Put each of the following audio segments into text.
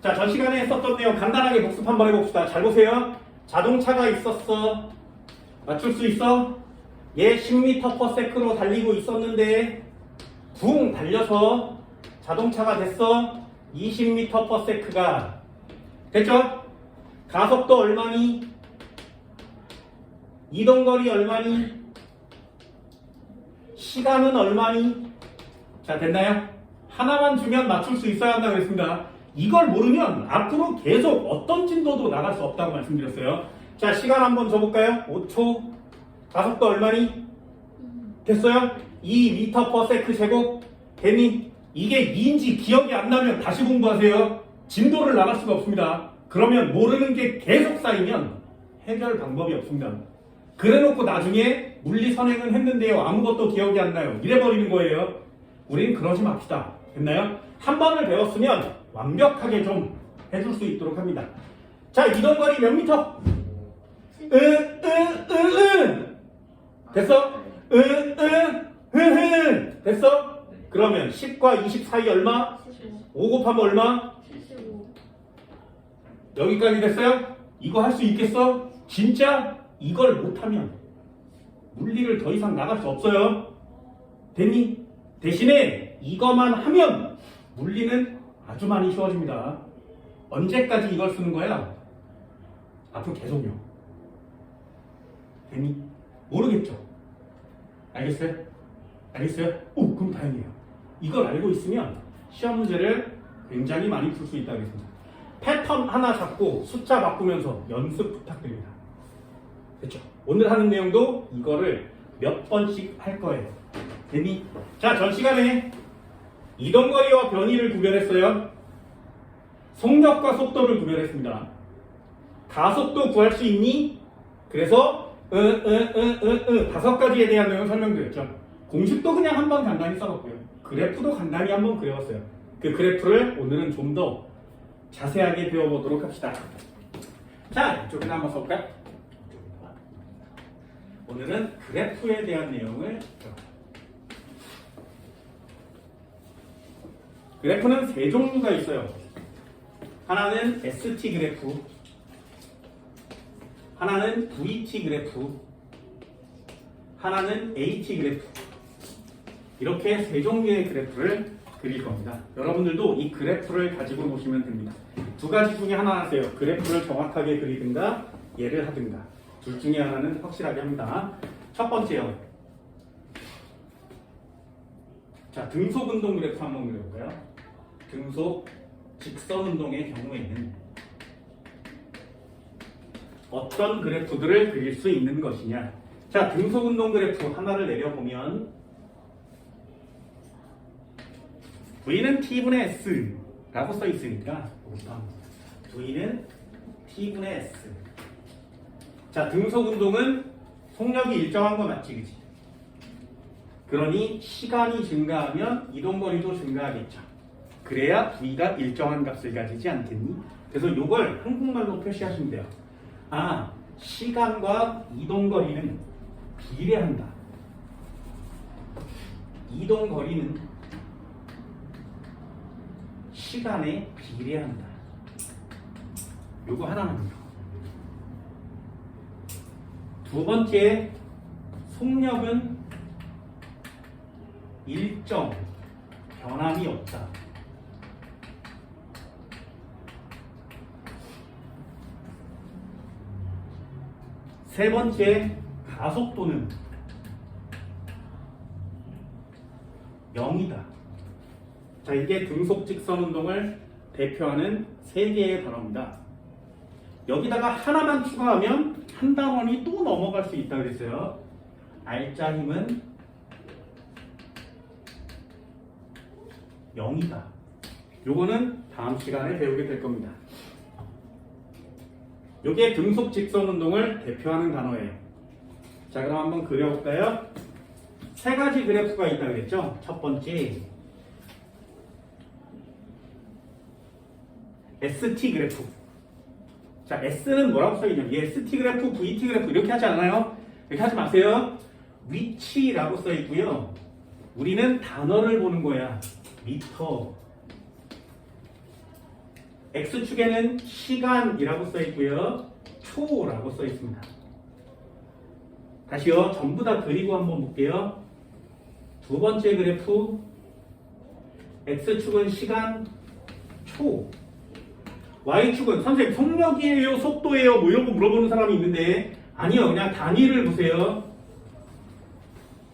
자, 전 시간에 했었던 내용 간단하게 복습 한번 해봅시다. 잘 보세요. 자동차가 있었어. 맞출 수 있어? 얘 10m/s로 달리고 있었는데 붕 달려서 자동차가 됐어. 20m/s가 됐죠? 가속도 얼마니? 이동거리 얼마니? 시간은 얼마니? 자, 됐나요? 하나만 주면 맞출 수 있어야 한다고 했습니다. 이걸 모르면 앞으로 계속 어떤 진도도 나갈 수 없다고 말씀드렸어요. 자, 시간 한번 줘볼까요? 5초. 가속도 얼마니? 됐어요? 2m/s 제곱. 됐니? 이게 2인지 기억이 안 나면 다시 공부하세요. 진도를 나갈 수가 없습니다. 그러면 모르는 게 계속 쌓이면 해결 방법이 없습니다. 그래놓고 나중에 물리 선행은 했는데요. 아무것도 기억이 안 나요. 이래버리는 거예요. 우린 그러지 맙시다. 됐나요? 한 번을 배웠으면 완벽하게 좀 해줄 수 있도록 합니다. 자, 이동거리 몇 미터? 됐어? 됐어? 그러면 10과 20 사이 얼마? 5 곱하면 얼마? 75. 여기까지 됐어요? 이거 할 수 있겠어? 진짜 이걸 못하면 물리를 더 이상 나갈 수 없어요. 됐니? 대신에 이거만 하면 물리는 아주 많이 쉬워집니다. 언제까지 이걸 쓰는 거야? 앞으로 계속요. 됐니? 모르겠죠? 알겠어요? 알겠어요? 오, 그럼 다행이에요. 이걸 알고 있으면 시험 문제를 굉장히 많이 풀 수 있다고 했습니다. 패턴 하나 잡고 숫자 바꾸면서 연습 부탁드립니다. 됐죠? 오늘 하는 내용도 이거를 몇 번씩 할 거예요. 됐니? 자, 전 시간에 이동거리와 변이를 구별했어요. 속력과 속도를 구별했습니다. 가속도 구할 수 있니? 그래서 5가지에 대한 내용 설명드렸죠. 공식도 그냥 한번 간단히 써봤고요. 그래프도 간단히 한번 그려봤어요. 그 그래프를 오늘은 좀 더 자세하게 배워보도록 합시다. 자, 이쪽에 한번 써볼까요? 오늘은 그래프에 대한 내용을 그래프는 세 종류가 있어요. 하나는 ST 그래프, 하나는 VT 그래프, 하나는 AT 그래프. 이렇게 세 종류의 그래프를 그릴 겁니다. 여러분들도 이 그래프를 가지고 보시면 됩니다. 두 가지 중에 하나 하세요. 그래프를 정확하게 그리든가 얘를 하든가. 둘 중에 하나는 확실하게 합니다. 첫 번째요. 자, 등속 운동 그래프 한번 그려볼까요? 등속 직선 운동의 경우에는 어떤 그래프들을 그릴 수 있는 것이냐. 자, 등속 운동 그래프 하나를 내려보면 V는 T분의 S라고 써 있으니까 V는 T분의 S. 자, 등속 운동은 속력이 일정한 거 맞지, 그치? 그러니 시간이 증가하면 이동거리도 증가하겠죠. 그래야 V가 일정한 값을 가지지 않겠니? 그래서 이걸 한국말로 표시하시면 돼요. 아, 시간과 이동거리는 비례한다. 이동거리는 시간에 비례한다. 요거 하나만요. 두 번째, 속력은 일정, 변함이 없다. 세 번째, 가속도는 0이다. 자, 이게 등속 직선 운동을 대표하는 세 개의 단어입니다. 여기다가 하나만 추가하면 한 단원이 또 넘어갈 수 있다고 그랬어요. 알짜 힘은 0이다. 요거는 다음 시간에 배우게 될 겁니다. 요게 등속 직선 운동을 대표하는 단어예요. 자, 그럼 한번 그려볼까요? 세 가지 그래프가 있다고 그랬죠? 첫 번째, ST 그래프. 자, S는 뭐라고 써있냐면 ST 그래프, VT 그래프 이렇게 하지 않아요? 이렇게 하지 마세요. 위치라고 써있고요. 우리는 단어를 보는 거야. 미터. X축에는 시간이라고 써 있고요. 초라고 써 있습니다. 다시요. 전부 다 그리고 한번 볼게요. 두 번째 그래프 X축은 시간, 초. Y축은 선생님 속력이에요? 속도예요? 뭐 이런 거 물어보는 사람이 있는데 아니요. 그냥 단위를 보세요.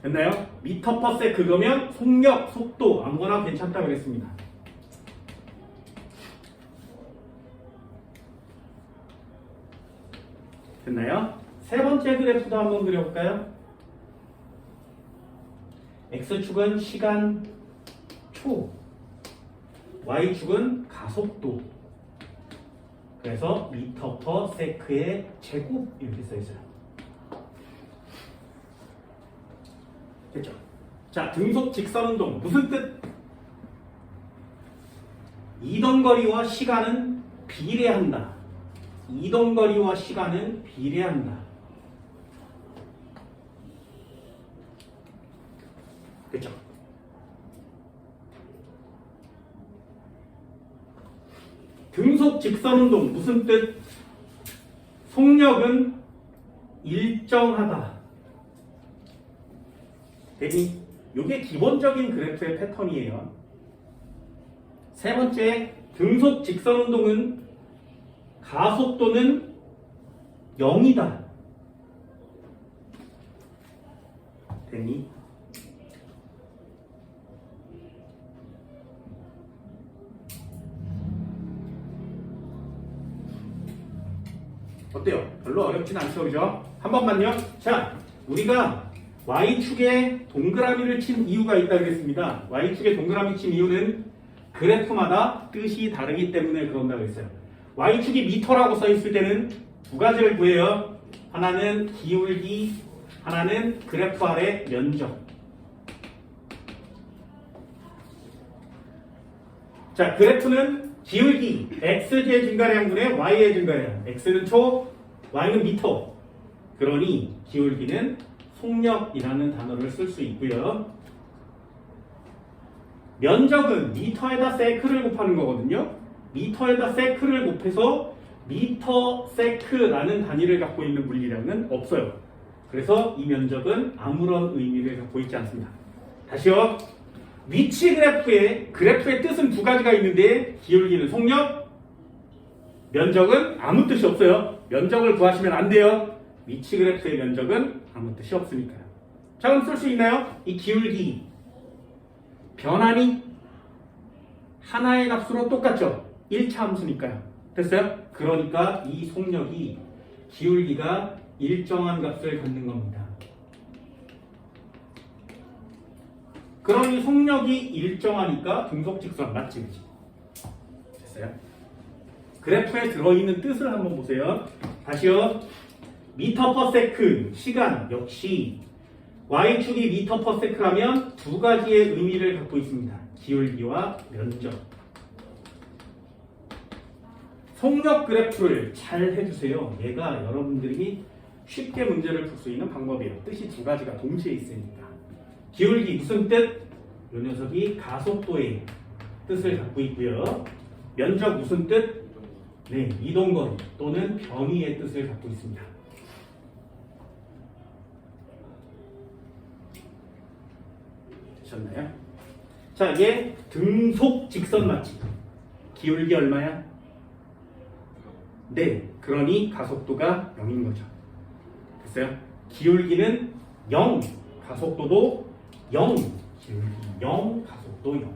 됐나요? 미터 퍼 세크 그거면 속력, 속도 아무거나 괜찮다고 그랬습니다. 됐나요? 세 번째 그래프도 한번 그려볼까요? X축은 시간, 초. Y축은 가속도. 그래서 미터 퍼 세크의 제곱 이렇게 써있어요. 됐죠? 자, 등속 직선운동 무슨 뜻? 이동거리와 시간은 비례한다. 이동거리와 시간은 비례한다. 그렇죠? 등속 직선운동 무슨 뜻? 속력은 일정하다. 되니? 이게 기본적인 그래프의 패턴이에요. 세 번째, 등속 직선운동은 가속도는 0이다. 되니? 어때요? 별로 어렵진 않죠, 그죠? 한 번만요. 자, 우리가 Y축에 동그라미를 친 이유가 있다 그랬습니다. Y축에 동그라미 친 이유는 그래프마다 뜻이 다르기 때문에 그런다고 했어요. Y축이 미터라고 써있을 때는 두 가지를 구해요. 하나는 기울기, 하나는 그래프 아래 면적. 자, 그래프는 기울기, x의 증가량분의 y의 증가량. x는 초, y는 미터. 그러니 기울기는 속력이라는 단어를 쓸 수 있고요. 면적은 미터에다 세크를 곱하는 거거든요. 미터에다 세크를 곱해서 미터 세크라는 단위를 갖고 있는 물리량은 없어요. 그래서 이 면적은 아무런 의미를 갖고 있지 않습니다. 다시요. 위치 그래프의 뜻은 두 가지가 있는데 기울기는 속력, 면적은 아무 뜻이 없어요. 면적을 구하시면 안 돼요. 위치 그래프의 면적은 아무 뜻이 없으니까요. 자, 그럼 쓸 수 있나요? 이 기울기 변환이 하나의 값으로 똑같죠? 1차 함수니까요. 됐어요? 그러니까 이 속력이 기울기가 일정한 값을 갖는 겁니다. 그러니 속력이 일정하니까 등속직선 맞지? 됐어요? 그래프에 들어있는 뜻을 한번 보세요. 다시요. 미터 퍼 세크 시간 역시 Y축이 미터 퍼 세크라면 두 가지의 의미를 갖고 있습니다. 기울기와 면적. 속력 그래프를 잘 해주세요. 얘가 여러분들이 쉽게 문제를 풀 수 있는 방법이에요. 뜻이 두 가지가 동시에 있으니까. 기울기 무슨 뜻? 이 녀석이 가속도의 뜻을 갖고 있고요. 면적 무슨 뜻? 네, 이동거리 또는 변위의 뜻을 갖고 있습니다. 되셨나요? 자, 이게 등속 직선 맞지? 기울기 얼마야? 네, 그러니 가속도가 0인 거죠. 됐어요? 기울기는 0, 가속도도 0, 기울기 0, 가속도 0.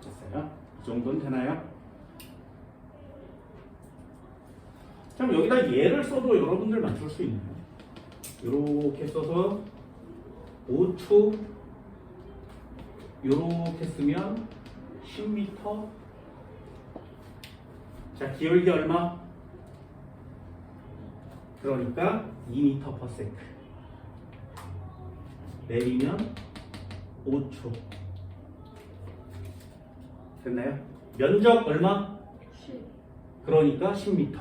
됐어요? 이 정도는 되나요? 그럼 여기다 예를 써도 여러분들 맞출 수 있나요? 이렇게 써서 5초 이렇게 쓰면 10m. 자, 기울기 얼마? 그러니까 2m per sec. 내리면 5초. 됐나요? 면적 얼마? 10. 그러니까 10m.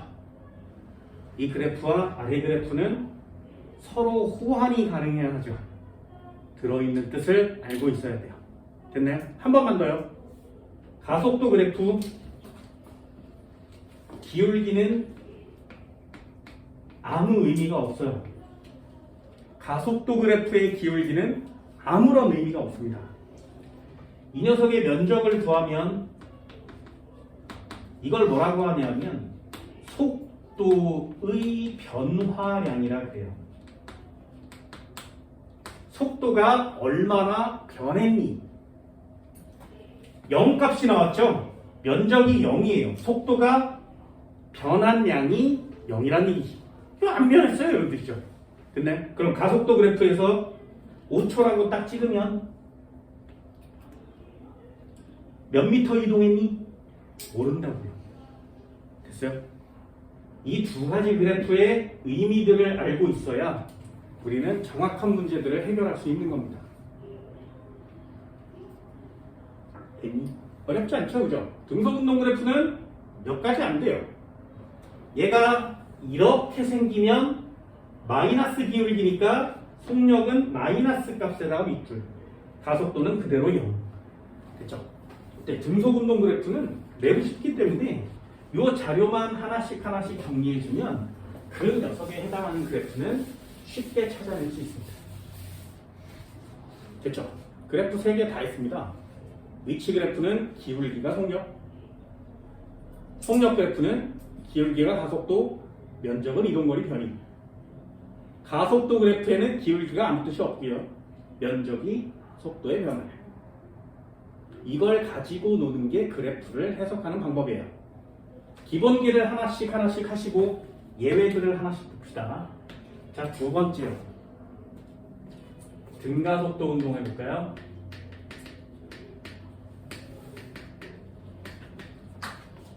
이 그래프와 아래 그래프는 서로 호환이 가능해야 하죠. 들어있는 뜻을 알고 있어야 돼요. 됐나요? 한 번만 더요. 가속도 그래프 기울기는 아무 의미가 없어요. 가속도 그래프의 기울기는 아무런 의미가 없습니다. 이 녀석의 면적을 구하면 이걸 뭐라고 하냐면 속도의 변화량이라 그래요. 속도가 얼마나 변했니? 0값이 나왔죠? 면적이 0이에요. 속도가 변한 양이 0이라는 얘기지. 이거 안 변했어요. 이런 뜻이죠. 근데 그럼 가속도 그래프에서 5초라고 딱 찍으면 몇 미터 이동했니? 모른다고요. 됐어요? 이 두 가지 그래프의 의미들을 알고 있어야 우리는 정확한 문제들을 해결할 수 있는 겁니다. 어렵지 않죠? 그죠? 등속운동 그래프는 몇 가지 안 돼요. 얘가 이렇게 생기면 마이너스 기울기니까 속력은 마이너스 값에다가 밑줄, 가속도는 그대로 0. 됐죠? 등속운동 그래프는 매우 쉽기 때문에 이 자료만 하나씩 정리해주면 그 녀석에 해당하는 그래프는 쉽게 찾아낼 수 있습니다. 됐죠? 그래프 3개 다 있습니다. 위치 그래프는 기울기가 속력 그래프는 기울기가 가속도, 면적은 이동거리 변이. 가속도 그래프에는 기울기가 아무 뜻이 없고요. 면적이 속도의 변화. 이걸 가지고 노는 게 그래프를 해석하는 방법이에요. 기본기를 하나씩 하시고 예외들을 하나씩 봅시다. 자, 두 번째요. 등가속도 운동 해볼까요?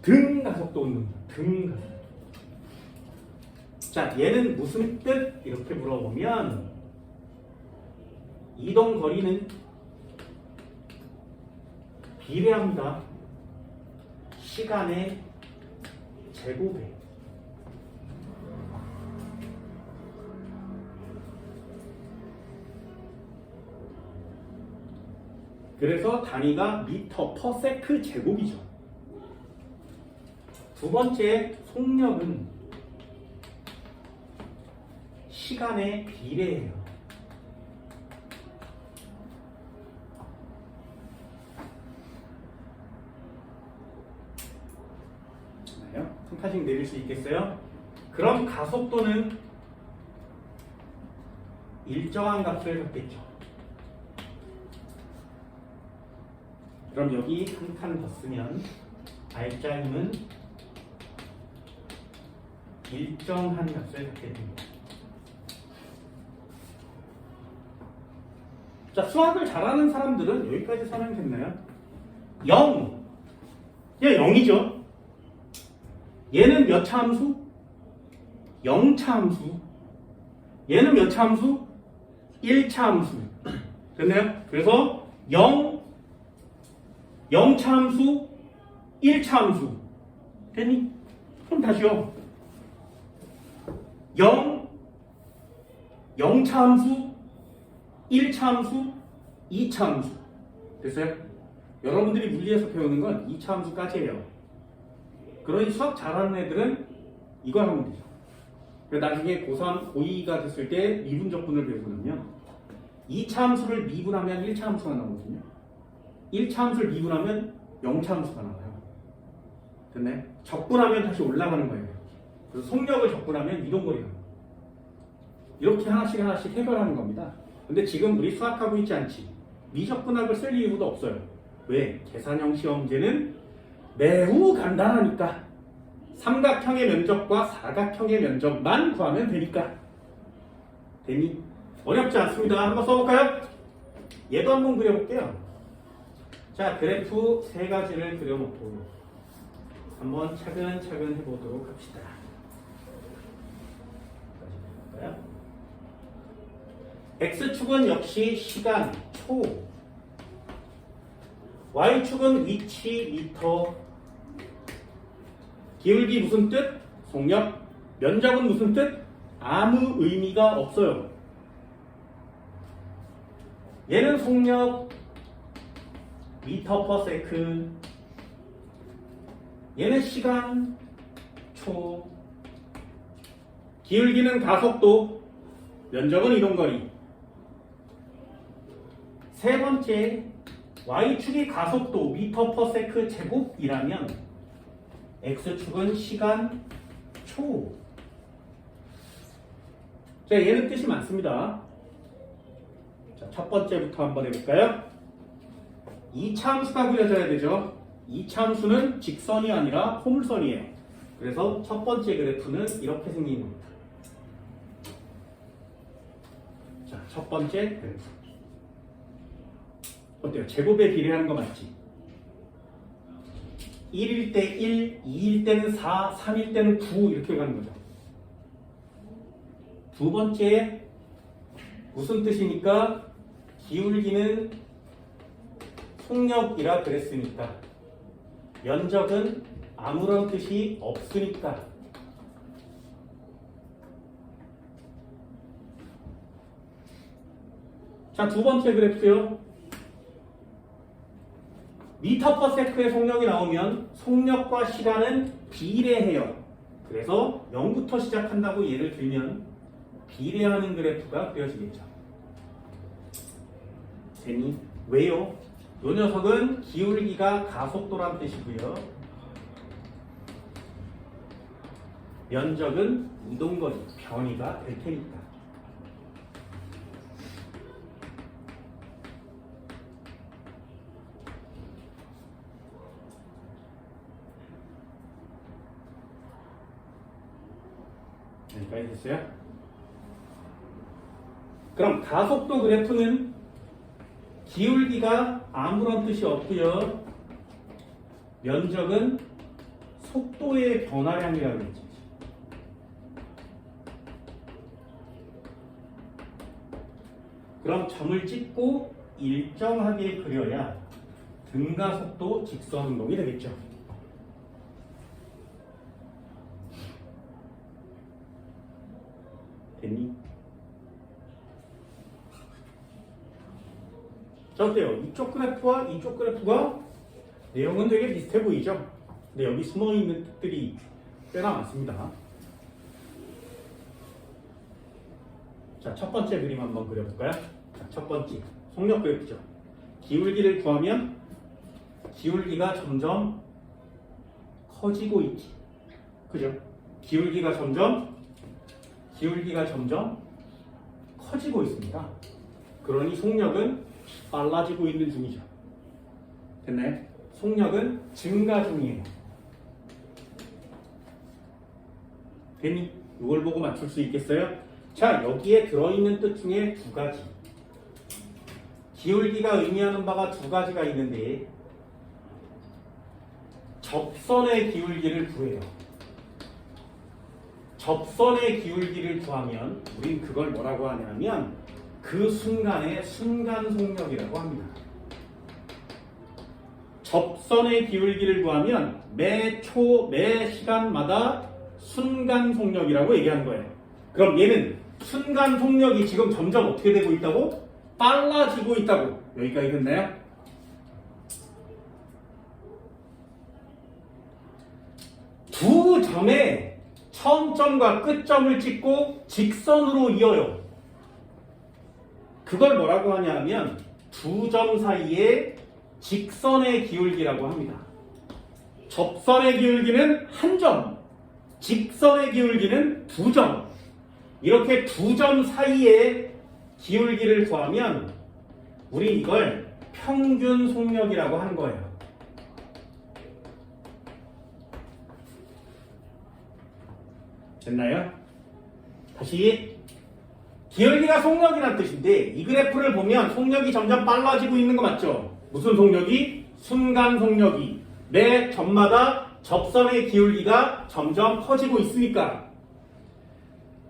등가속도 운동. 등가속도. 자, 얘는 무슨 뜻? 이렇게 물어보면 이동 거리는 비례합니다. 시간의 제곱에. 그래서 단위가 미터 퍼 세크 제곱이죠. 두 번째, 속력은 시간의 비례예요. 한 칸씩 내릴 수 있겠어요? 그럼 가속도는 일정한 값을 갖겠죠. 그럼 여기 한 칸 더 쓰면 R자 힘은 일정한 값을 갖게 됩니다. 자, 수학을 잘하는 사람들은 여기까지 설명됐나요? 0. 얘 0이죠. 얘는 몇 차 함수? 0차 함수. 얘는 몇 차 함수? 1차 함수. 됐나요? 그래서 0차 함수, 1차 함수. 됐니? 그럼 다시요. 0차 함수, 1차 함수, 2차 함수. 됐어요? 여러분들이 물리에서 배우는 건 2차 함수까지예요. 그러니 수학 잘하는 애들은 이걸 하면 되죠. 나중에 고3, 고2가 됐을 때 미분적분을 배우고 나면 2차 함수를 미분하면 1차 함수가 나오거든요. 1차 함수를 미분하면 0차 함수가 나와요. 됐나요? 적분하면 다시 올라가는 거예요. 그래서 속력을 적분하면 이동거리가 나와요. 이렇게 하나씩 해결하는 겁니다. 근데 지금 우리 수학하고 있지 않지. 미적분학을 쓸 이유도 없어요. 왜? 계산형 시험제는 매우 간단하니까. 삼각형의 면적과 사각형의 면적만 구하면 되니까. 되니? 어렵지 않습니다. 한번 써볼까요? 얘도 한번 그려볼게요. 자, 그래프 세 가지를 그려놓고 한번 차근차근 해보도록 합시다. X축은 역시 시간, 초. Y축은 위치, 미터. 기울기 무슨 뜻? 속력. 면적은 무슨 뜻? 아무 의미가 없어요. 얘는 속력, 미터 퍼 세크. 얘는 시간, 초. 기울기는 가속도, 면적은 이동거리. 세 번째, y축이 가속도 미터 퍼 세크 제곱이라면 x축은 시간, 초. 자, 얘는 뜻이 많습니다. 자, 첫 번째부터 한번 해볼까요? 이차함수가 그려져야 되죠. 이차함수는 직선이 아니라 포물선이에요. 그래서 첫 번째 그래프는 이렇게 생긴 겁니다. 자, 첫 번째 그래프. 어때요? 제곱에 비례하는 거 맞지? 1일 때 1, 2일 때는 4, 3일 때는 9 이렇게 가는 거죠. 두 번째 무슨 뜻이니까? 기울기는 속력이라 그랬으니까 면적은 아무런 뜻이 없으니까 자, 두 번째 그래프요. 미터 퍼 세크의 속력이 나오면 속력과 시간은 비례해요. 그래서 0부터 시작한다고 예를 들면 비례하는 그래프가 그려지겠죠. 됐니? 왜요? 이 녀석은 기울기가 가속도란 뜻이고요. 면적은 이동거리, 변이가 될 테니까. 여기까지 됐어요? 그럼 가속도 그래프는 기울기가 아무런 뜻이 없고요. 면적은 속도의 변화량이라고 했지. 그럼 점을 찍고 일정하게 그려야 등가속도 직선 운동이 되겠죠. 됐니? 자, 어때요? 이쪽 그래프와 이쪽 그래프가 내용은 되게 비슷해 보이죠? 근데 여기 숨어있는 뜻들이 꽤나 많습니다. 자, 첫 번째 그림 한번 그려볼까요? 자, 첫 번째 속력 그래프죠. 기울기를 구하면 기울기가 점점 커지고 있지. 그죠? 기울기가 점점 커지고 있습니다. 그러니 속력은 빨라지고 있는 중이죠. 됐나요? 속력은 증가 중이에요. 됐니? 이걸 보고 맞출 수 있겠어요? 자, 여기에 들어있는 뜻 중에 두 가지. 기울기가 의미하는 바가 두 가지가 있는데 접선의 기울기를 구해요. 접선의 기울기를 구하면 우린 그걸 뭐라고 하냐면 그 순간의 순간 속력이라고 합니다. 접선의 기울기를 구하면 매 초, 매 시간마다 순간 속력이라고 얘기하는 거예요. 그럼 얘는 순간 속력이 지금 점점 어떻게 되고 있다고? 빨라지고 있다고. 여기까지 됐나요? 두 점에 처음점과 끝점을 찍고 직선으로 이어요. 그걸 뭐라고 하냐면 두 점 사이의 직선의 기울기라고 합니다. 접선의 기울기는 한 점, 직선의 기울기는 두 점. 이렇게 두 점 사이의 기울기를 구하면 우리 이걸 평균 속력이라고 하는 거예요. 됐나요? 다시 기울기가 속력이라는 뜻인데 이 그래프를 보면 속력이 점점 빨라지고 있는 거 맞죠? 무슨 속력이? 순간 속력이 매 점마다 접선의 기울기가 점점 커지고 있으니까.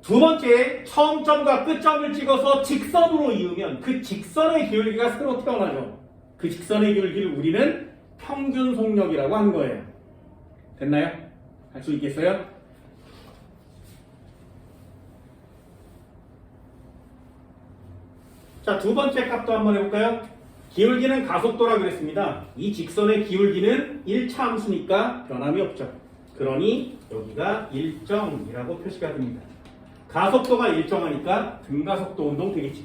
두 번째, 처음 점과 끝점을 찍어서 직선으로 이으면 그 직선의 기울기가 새로 태어나죠. 그 직선의 기울기를 우리는 평균 속력이라고 하는 거예요. 됐나요? 할 수 있겠어요? 자, 두 번째 값도 한번 해볼까요? 기울기는 가속도라 그랬습니다. 이 직선의 기울기는 1차 함수니까 변함이 없죠. 그러니 여기가 일정이라고 표시가 됩니다. 가속도가 일정하니까 등가속도 운동 되겠지.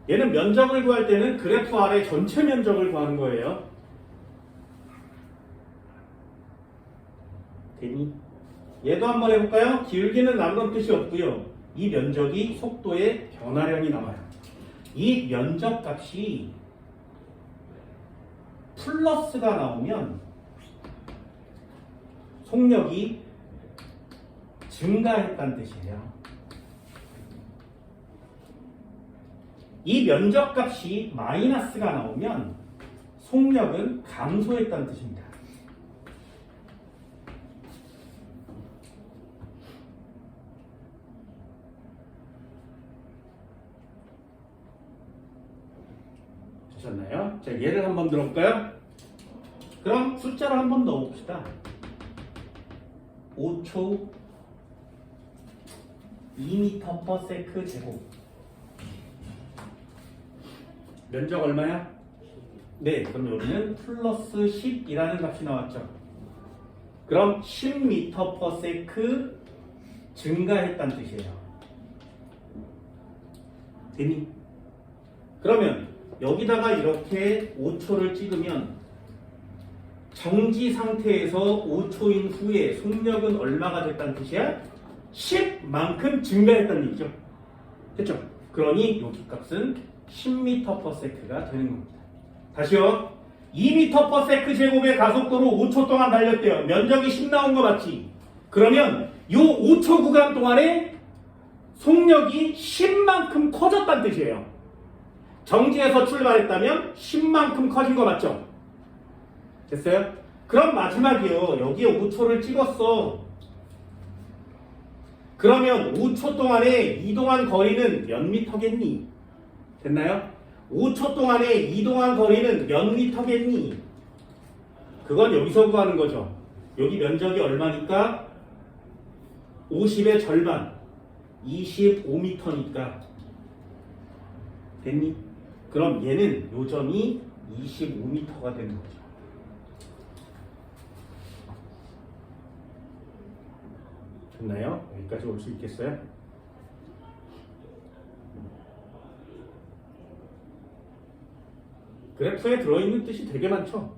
얘는 면적을 구할 때는 그래프 아래 전체 면적을 구하는 거예요. 되니? 얘도 한번 해볼까요? 기울기는 아무런 뜻이 없고요. 이 면적이 속도의 변화량이 나와요. 이 면적 값이 플러스가 나오면 속력이 증가했다는 뜻이에요. 이 면적 값이 마이너스가 나오면 속력은 감소했다는 뜻입니다. 되셨나요? 자, 예를 한번 들어볼까요? 그럼 숫자를 한번 넣어봅시다. 5초 2m/s 제곱. 면적 얼마야? 네, 그럼 여기는 플러스 10이라는 값이 나왔죠. 그럼 10m/s 증가했다는 뜻이에요. 되니? 그러면 여기다가 이렇게 5초를 찍으면 정지 상태에서 5초인 후에 속력은 얼마가 됐다는 뜻이야? 10만큼 증가했다는 얘기죠. 됐죠? 그러니 여기 값은 10m/s가 되는 겁니다. 다시요. 2m/s 제곱의 가속도로 5초 동안 달렸대요. 면적이 10 나온 거 맞지? 그러면 이 5초 구간 동안에 속력이 10만큼 커졌다는 뜻이에요. 정지에서 출발했다면 10만큼 커진 거 맞죠? 됐어요? 그럼 마지막이요. 여기에 5초를 찍었어. 그러면 5초 동안에 이동한 거리는 몇 미터겠니? 됐나요? 5초 동안에 이동한 거리는 몇 미터겠니? 그건 여기서 구하는 거죠. 여기 면적이 얼마니까? 50의 절반, 25m니까. 됐니? 그럼 얘는 요점이 25m가 되는 거죠. 됐나요? 여기까지 올 수 있겠어요? 그래프에 들어있는 뜻이 되게 많죠.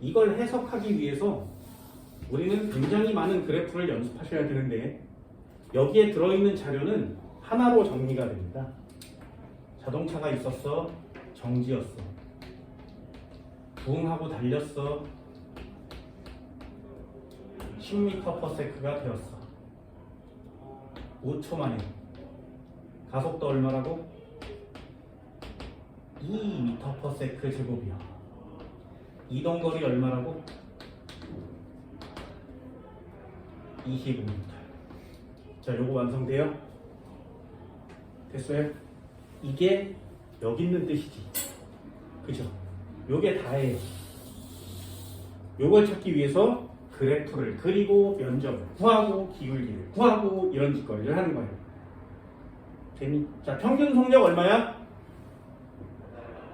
이걸 해석하기 위해서 우리는 굉장히 많은 그래프를 연습하셔야 되는데 여기에 들어있는 자료는 하나로 정리가 됩니다. 자동차가 있었어. 정지였어. 부응하고 달렸어. 10m/s가 되었어. 5초 만에. 가속도 얼마라고? 2m/s 제곱이야. 이동거리 얼마라고? 25m. 자, 요거 완성돼요? 됐어요? 이게 여기 있는 뜻이지. 그죠? 요게 다예요. 요걸 찾기 위해서 그래프를 그리고 면적을 구하고 기울기를 구하고 이런 짓거리를 하는 거예요. 재미? 자, 평균 속력 얼마야?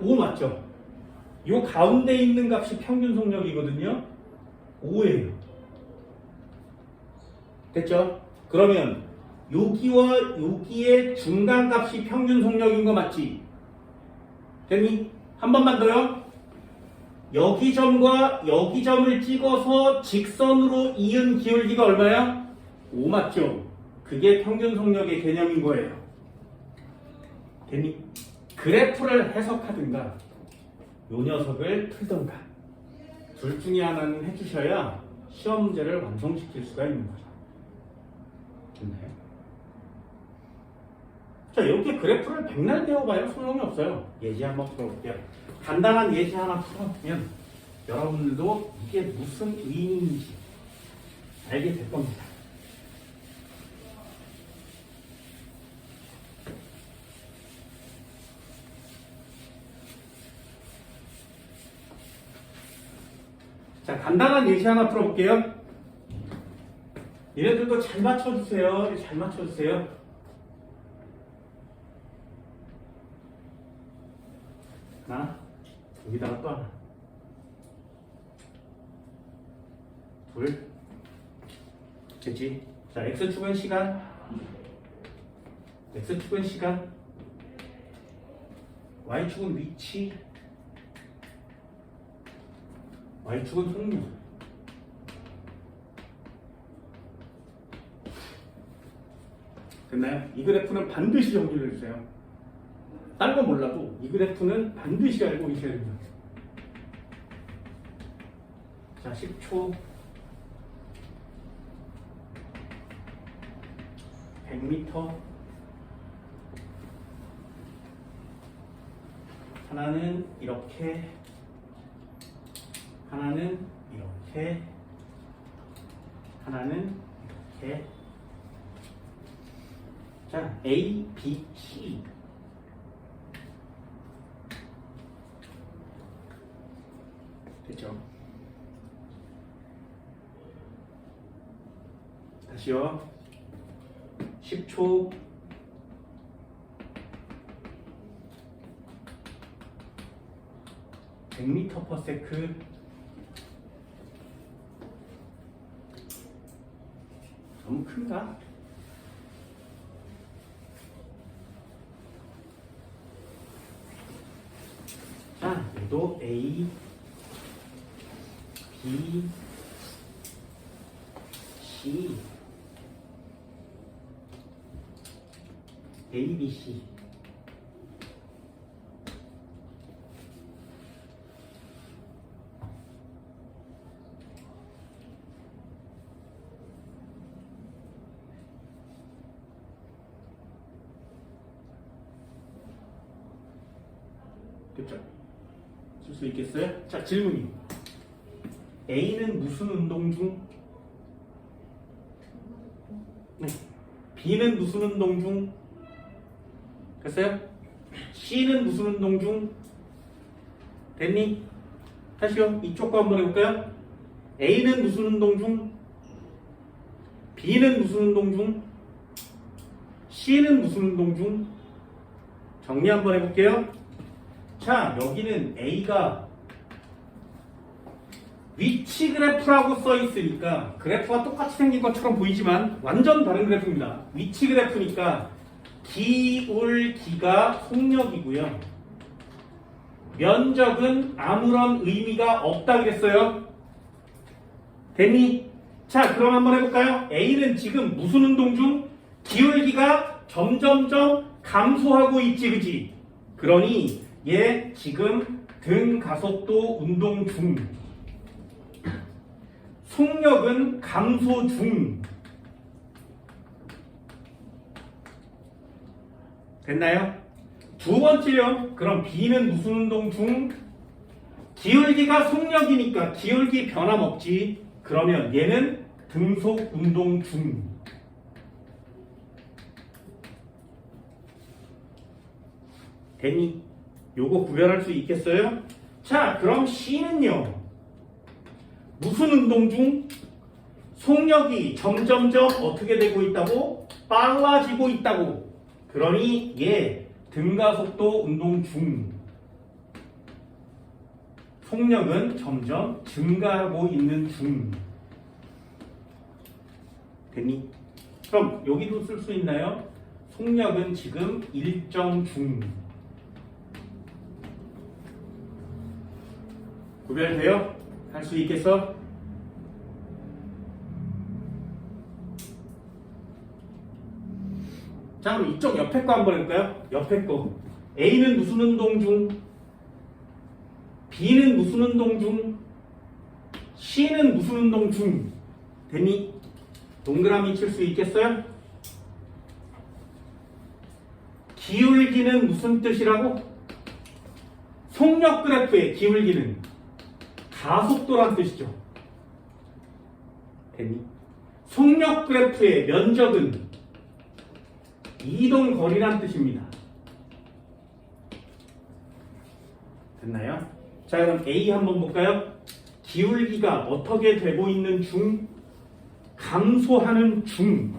5 맞죠? 요 가운데 있는 값이 평균 속력이거든요. 5예요. 됐죠? 그러면 여기와 여기의 중간 값이 평균 속력인 거 맞지? 됐니? 한 번만 더요. 여기 점과 여기 점을 찍어서 직선으로 이은 기울기가 얼마야? 5 맞죠? 그게 평균 속력의 개념인 거예요. 됐니? 그래프를 해석하든가 요 녀석을 풀든가 둘 중에 하나는 해주셔야 시험 문제를 완성시킬 수가 있는 거죠. 됐나요? 자, 이렇게 그래프를 백날 배워봐야 소용이 없어요. 예시 한번 풀어볼게요. 간단한 예시 하나 풀어보면 여러분들도 이게 무슨 의미인지 알게 될 겁니다. 자, 간단한 예시 하나 풀어볼게요. 얘네들도 잘 맞춰주세요. 잘 맞춰주세요. 하나, 여기다가 또 하나. 둘. 됐지? 자, X축은 시간. X축은 시간. Y축은 위치. Y축은 속력. 됐나요? 이 그래프는 반드시 정리를 해주세요. 딴 건 몰라도 이 그래프는 반드시 알고 계셔야 됩니다. 자, 10초. 100m. 하나는 이렇게, 하나는 이렇게, 하나는 이렇게. 자, A, B, C. 됐죠? 다시요. 10초. 100m/s. 너무 큰가? 자, 얘도 A, B, C, A, B, C. 됐죠? 쓸 수 있겠어요? 자, 질문이. A는 무슨 운동 중? 네. B는 무슨 운동 중? 됐어요? C는 무슨 운동 중? 됐니? 다시요. 이쪽 거 한번 해볼까요? A는 무슨 운동 중? B는 무슨 운동 중? C는 무슨 운동 중? 정리 한번 해볼게요. 자, 여기는 A가 위치 그래프라고 써 있으니까 그래프가 똑같이 생긴 것처럼 보이지만 완전 다른 그래프입니다. 위치 그래프니까 기울기가 속력이고요. 면적은 아무런 의미가 없다 그랬어요. 됐니? 자, 그럼 한번 해볼까요? A는 지금 무슨 운동 중? 기울기가 점점점 감소하고 있지, 그지? 그러니 얘 지금 등 가속도 운동 중. 속력은 감소 중. 됐나요? 두 번째요. 그럼 B는 무슨 운동 중? 기울기가 속력이니까 기울기 변함없지. 그러면 얘는 등속 운동 중. 됐니? 요거 구별할 수 있겠어요? 자, 그럼 C는요. 무슨 운동 중? 속력이 점점점 어떻게 되고 있다고? 빨라지고 있다고. 그러니 얘 등가속도 운동 중. 속력은 점점 증가하고 있는 중. 됐니? 그럼 여기도 쓸 수 있나요? 속력은 지금 일정 중. 구별돼요? 할 수 있겠어? 자, 그럼 이쪽 옆에 거 한번 해볼까요? 옆에 거. A는 무슨 운동 중? B는 무슨 운동 중? C는 무슨 운동 중? 됐니? 동그라미 칠 수 있겠어요? 기울기는 무슨 뜻이라고? 속력 그래프의 기울기는 가속도란 뜻이죠. 됐니? 속력 그래프의 면적은 이동 거리란 뜻입니다. 됐나요? 자, 그럼 A 한번 볼까요? 기울기가 어떻게 되고 있는 중? 감소하는 중.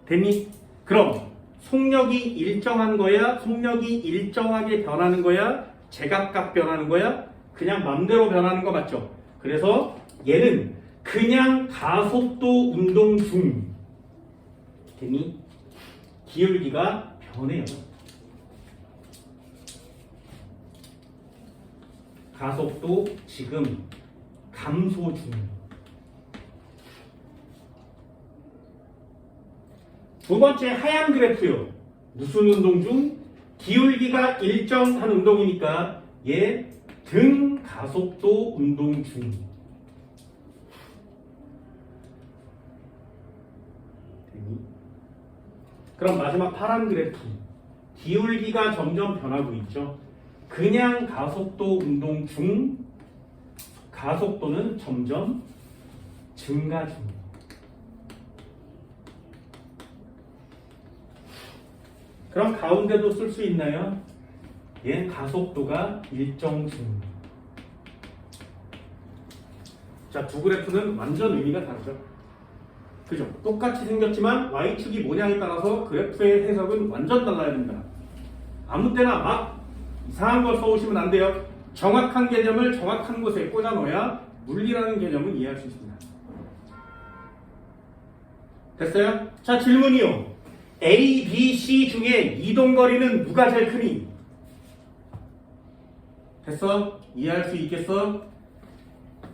됐니? 그럼 속력이 일정한 거야? 속력이 일정하게 변하는 거야? 제각각 변하는 거야? 그냥 맘대로 변하는 거 맞죠? 그래서 얘는 그냥 가속도 운동 중. 됐니? 기울기가 변해요. 가속도 지금 감소 중. 두 번째 하얀 그래프요. 무슨 운동 중? 기울기가 일정한 운동이니까 얘 등 가속도 운동 중. 그럼 마지막 파란 그래프. 기울기가 점점 변하고 있죠. 그냥 가속도 운동 중. 가속도는 점점 증가 중. 그럼 가운데도 쓸 수 있나요? 얘 가속도가 일정 중. 자, 두 그래프는 완전 의미가 다르죠. 그죠? 똑같이 생겼지만 Y축이 모양에 따라서 그래프의 해석은 완전 달라야 됩니다. 아무 때나 막 이상한 걸 써오시면 안 돼요. 정확한 개념을 정확한 곳에 꽂아 넣어야 물리라는 개념을 이해할 수 있습니다. 됐어요? 자, 질문이요. A, B, C 중에 이동거리는 누가 제일 크니? 됐어? 이해할 수 있겠어?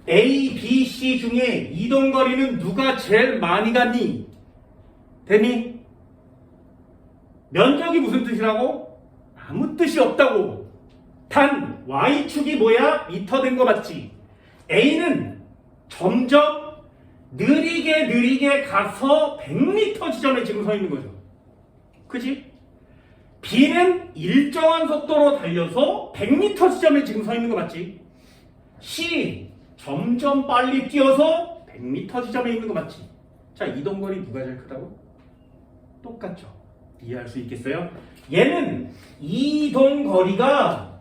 A, B, C 중에 이동거리는 누가 제일 많이 갔니? 되니? 면적이 무슨 뜻이라고? 아무 뜻이 없다고. 단 Y축이 뭐야? 미터 된 거 맞지? A는 점점 느리게 가서 100m 지점에 지금 서 있는 거죠. 그치? B는 일정한 속도로 달려서 100m 지점에 지금 서 있는 거 맞지? C 점점 빨리 뛰어서 100m 지점에 있는 거 맞지? 자, 이동거리 누가 제일 크다고? 똑같죠? 이해할 수 있겠어요? 얘는 이동거리가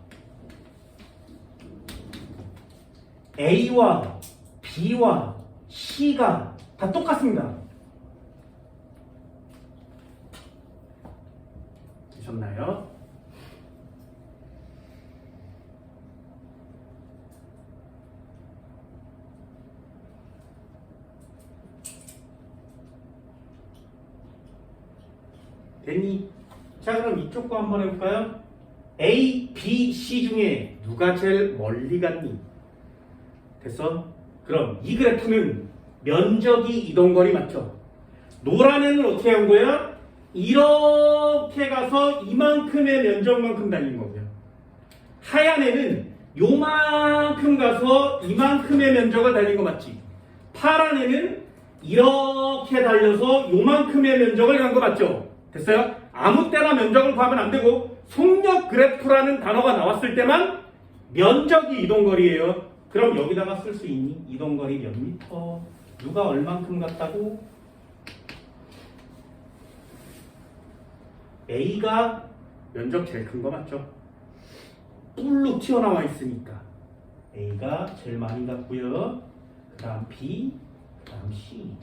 A와 B와 C가 다 똑같습니다. 되셨나요? 됐니? 자, 그럼 이쪽 거 한번 해볼까요? A, B, C 중에 누가 제일 멀리 갔니? 됐어? 그럼 이 그래프는 면적이 이동거리 맞죠? 노란 애는 어떻게 한 거야? 이렇게 가서 이만큼의 면적만큼 달린 거고요. 하얀 애는 요만큼 가서 이만큼의 면적을 달린 거 맞지? 파란 애는 이렇게 달려서 요만큼의 면적을 간 거 맞죠? 됐어요? 아무 때나 면적을 구하면 안 되고 속력 그래프라는 단어가 나왔을 때만 면적이 이동거리예요. 그럼 여기다가 쓸 수 있니? 이동거리 몇 미터? 누가 얼만큼 갔다고? A가 면적 제일 큰 거 맞죠? 뿔로 튀어나와 있으니까 A가 제일 많이 갔고요. 그 다음 B, 그 다음 C.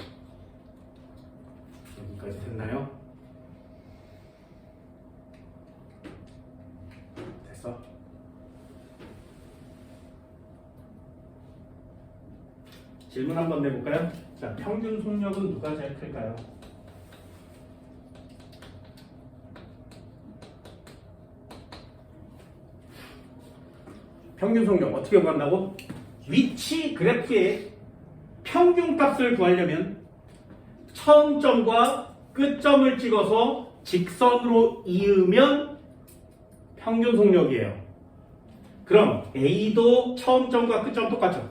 여기까지 됐나요? 됐어? 질문 한번 내볼까요? 자, 평균 속력은 누가 제일 클까요? 평균 속력 어떻게 구한다고? 위치 그래프의 평균 값을 구하려면 처음 점과 끝점을 찍어서 직선으로 이으면 평균 속력이에요. 그럼 A도 처음 점과 끝점 똑같죠?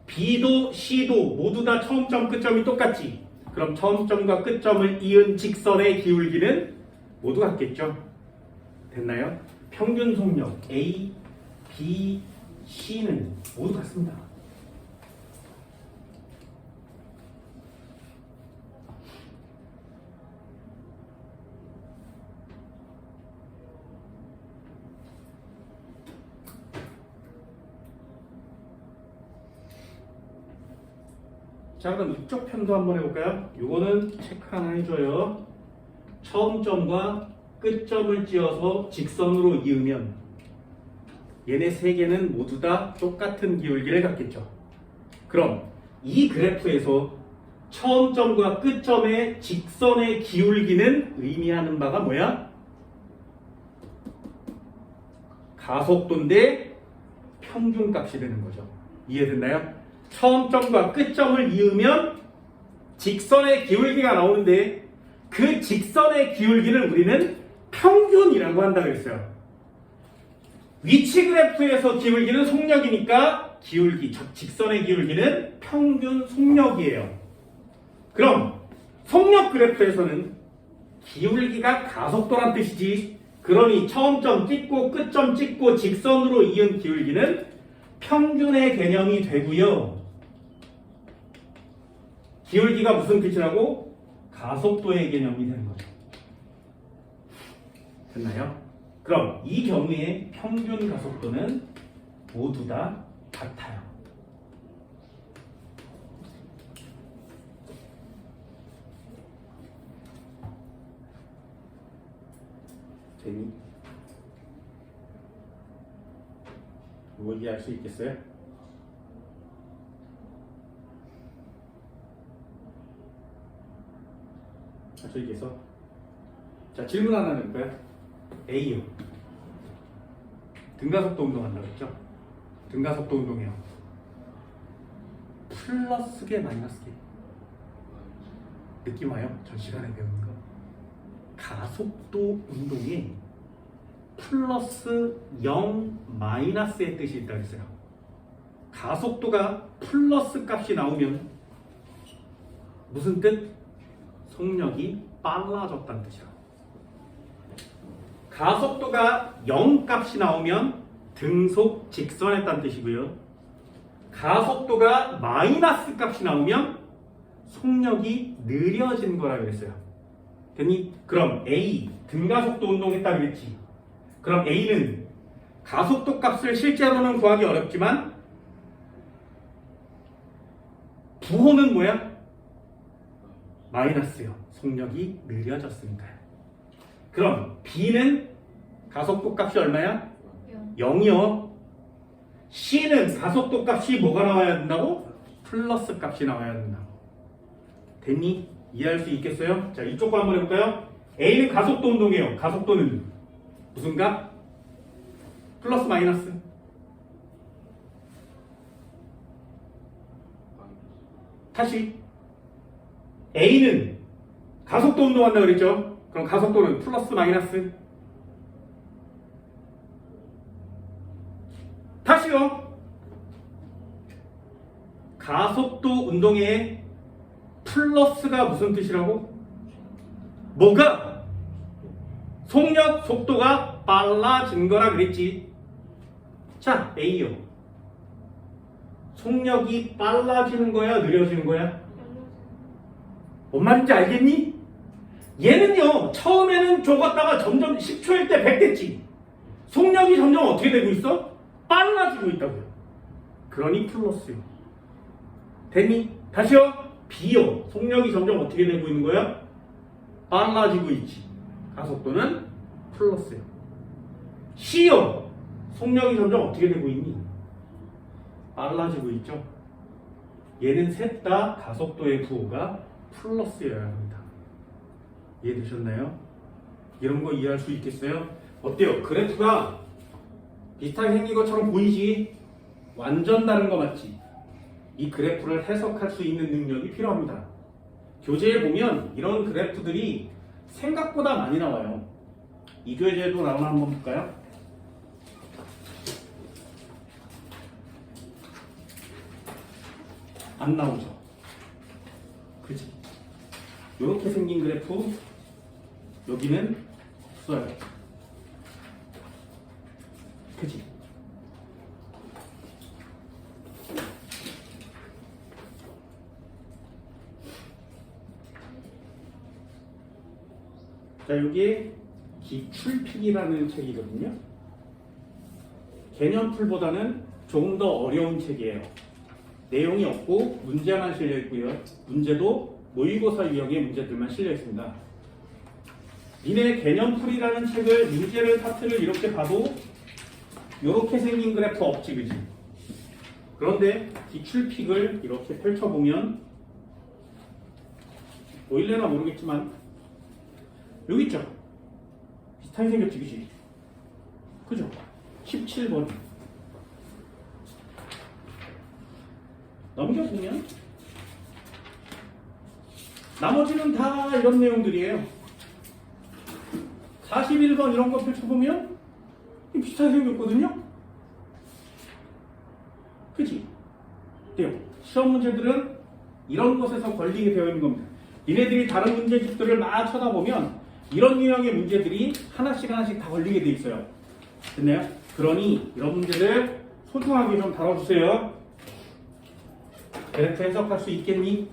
B도 C도 모두 다 처음 점 끝점이 똑같지? 그럼 처음 점과 끝점을 이은 직선의 기울기는 모두 같겠죠? 됐나요? 평균 속력 A, B, C는 모두 같습니다. 자, 그럼 이쪽 편도 한번 해볼까요? 요거는 체크 하나 해줘요. 처음 점과 끝점을 찧어서 직선으로 이으면 얘네 세 개는 모두 다 똑같은 기울기를 갖겠죠. 그럼 이 그래프에서 처음 점과 끝점의 직선의 기울기는 의미하는 바가 뭐야? 가속도인데 평균값이 되는 거죠. 이해됐나요? 처음 점과 끝점을 이으면 직선의 기울기가 나오는데 그 직선의 기울기를 우리는 평균이라고 한다 그랬어요. 위치 그래프에서 기울기는 속력이니까 직선의 기울기는 평균 속력이에요. 그럼 속력 그래프에서는 기울기가 가속도란 뜻이지. 그러니 처음 점 찍고 끝점 찍고 직선으로 이은 기울기는 평균의 개념이 되고요. 기울기가 무슨 뜻이라고? 가속도의 개념이 되는 거죠. 됐나요? 그럼 이 경우에 평균 가속도는 모두 다 같아요. 되니? 뭐 이해할 수 있겠어요? 저기에서 자 질문 하나 낼까요? A요. 등가속도 운동한다고 했죠? 등가속도 운동이요. 플러스계 마이너스계 느낌 와요? 전 시간에 배우는 거. 가속도 운동이 플러스 0 마이너스의 뜻이 있다고 했어요. 가속도가 플러스 값이 나오면 무슨 뜻? 속력이 빨라졌다는 뜻이야. 가속도가 0 값이 나오면 등속 직선했다는 뜻이고요. 가속도가 마이너스 값이 나오면 속력이 느려진 거라 그랬어요. 됐니? 그럼 A 등가속도 운동했다 그랬지. 그럼 A는 가속도 값을 실제로는 구하기 어렵지만 부호는 뭐야? 마이너스요. 속력이 느려졌으니까요. 그럼 B는 가속도 값이 얼마야? 0이요. C는 가속도 값이 뭐가 나와야 된다고? 플러스 값이 나와야 된다고. 됐니? 이해할 수 있겠어요? 자, 이쪽 거 한번 해볼까요? A는 가속도 운동이에요. 가속도는 무슨 값? 플러스 마이너스? 다시 A는 가속도 운동한다 그랬죠? 그럼 가속도는 플러스 마이너스? 다시요. 가속도 운동의 플러스가 무슨 뜻이라고? 뭐가? 속력, 속도가 빨라진 거라 그랬지. 자, A요. 속력이 빨라지는 거야, 느려지는 거야? 뭔 말인지 알겠니? 얘는요, 처음에는 적었다가 점점 10초일 때 100 됐지. 속력이 점점 어떻게 되고 있어? 빨라지고 있다고요. 그러니 플러스요. 됐니? 다시요. B요. 속력이 점점 어떻게 되고 있는 거야? 빨라지고 있지. 가속도는 플러스요. C요. 속력이 점점 어떻게 되고 있니? 빨라지고 있죠. 얘는 셋 다 가속도의 부호가 플러스여야 합니다. 이해되셨나요? 이런 거 이해할 수 있겠어요? 어때요? 그래프가 비슷하게 생긴 것처럼 보이지? 완전 다른 거 맞지? 이 그래프를 해석할 수 있는 능력이 필요합니다. 교재에 보면 이런 그래프들이 생각보다 많이 나와요. 이 교재에도 나오나 한번 볼까요? 안 나오죠? 그치? 이렇게 생긴 그래프 여기는 없어요. 그치? 자, 여기에 기출필이라는 책이거든요. 개념풀보다는 조금 더 어려운 책이에요. 내용이 없고 문제만 실려 있고요. 문제도 모의고사 유형의 문제들만 실려 있습니다. 니네 개념풀이라는 책을 문제를 파트를 이렇게 봐도 이렇게 생긴 그래프 없지, 그지? 그런데 기출픽을 이렇게 펼쳐보면 보일래나 모르겠지만 여기 있죠? 비슷하게 생겼지, 그지? 그죠? 17번 넘겨보면 나머지는 다 이런 내용들이에요. 41번 이런 거 펼쳐보면 비슷하게 생겼거든요? 그치? 어때요? 시험 문제들은 이런 것에서 걸리게 되어 있는 겁니다. 니네들이 다른 문제집들을 막 쳐다보면 이런 유형의 문제들이 하나씩 하나씩 다 걸리게 돼 있어요. 됐나요? 그러니 이런 문제들 소중하게 좀 다뤄주세요. 그래프 해석할 수 있겠니?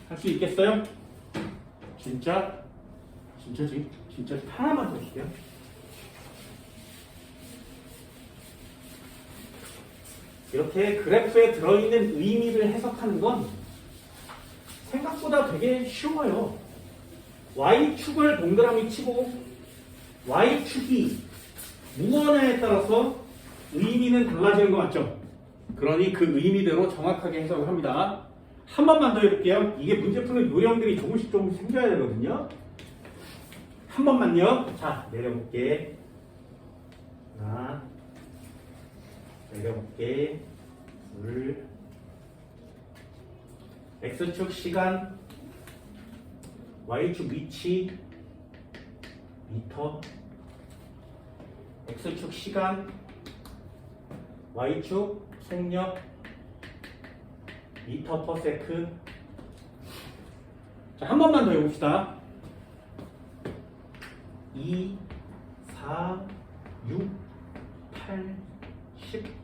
할 수 있겠어요? 진짜지? 하나만 더 주세요. 이렇게 그래프에 들어있는 의미를 해석하는 건 생각보다 되게 쉬워요. Y축을 동그라미 치고 Y축이 무언에 따라서 의미는 달라지는 거 맞죠? 그러니 그 의미대로 정확하게 해석을 합니다. 한 번만 더 해볼게요. 이게 문제 푸는 요령들이 조금씩 생겨야 되거든요. 한 번만요. 자, 내려볼게. 하나, 내려볼게. 둘, X축 시간, Y축 위치, 미터, X축 시간, Y축 속력, 미터 퍼 세크. 자, 한 번만 더 해봅시다. 2, 4, 6, 8, 10.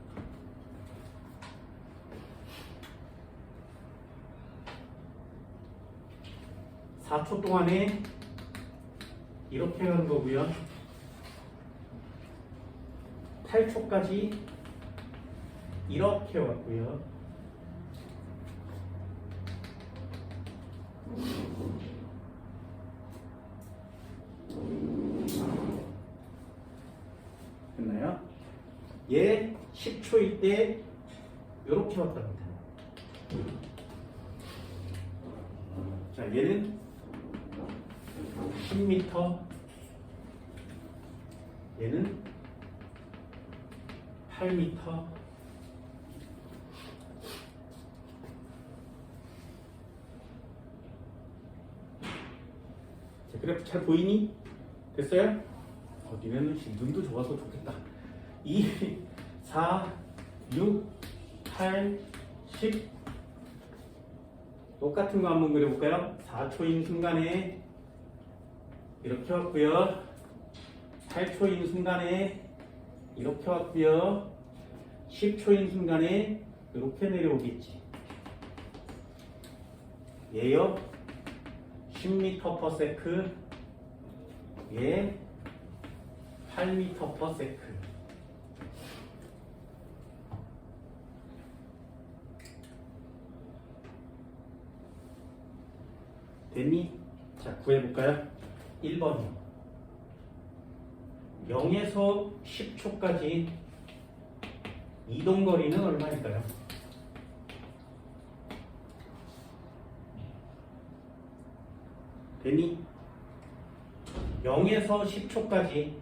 (4초) 동안에 이렇게 가는 거고요. 8초까지 이렇게 왔고요. 됐나요? 얘 10초일 때 이렇게 왔답니다. 자, 얘는 10m, 얘는 8m. 자, 그래프 잘 보이니? 됐어요? 니네는 눈도 좋아서 좋겠다. 2, 4, 6, 8, 10. 똑같은 거 한번 그려볼까요? 4초인 순간에 이렇게 왔고요. 8초인 순간에 이렇게 왔고요. 10초인 순간에 이렇게 내려오겠지. 얘요 10m per sec, 얘 8m per sec. 됐니? 자, 구해볼까요? 1번이요. 0에서 10초까지 이동거리는 얼마일까요? 됐니? 0에서 10초까지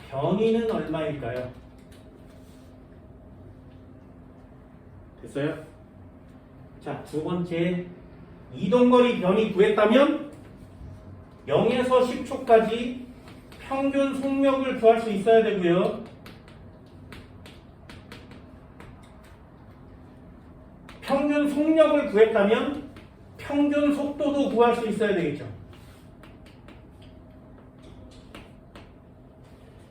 변이는 얼마일까요? 됐어요? 자, 두 번째, 이동거리 변이 구했다면 0에서 10초까지 평균 속력을 구할 수 있어야 되고요. 평균 속력을 구했다면 평균 속도도 구할 수 있어야 되겠죠.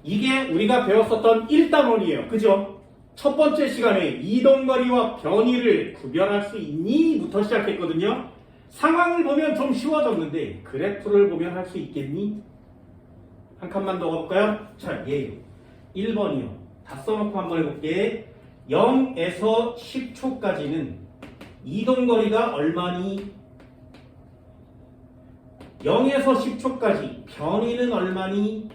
이게 우리가 배웠었던 1단원이에요. 그죠? 첫 번째 시간에 이동거리와 변이를 구별할 수 있니? 부터 시작했거든요. 상황을 보면 좀 쉬워졌는데 그래프를 보면 할 수 있겠니? 한 칸만 더 가볼까요? 자, 얘요. 1번이요. 다 써놓고 한번 해볼게. 0에서 10초까지는 이동거리가 얼마니? 0에서 10초까지 변이는 얼마니?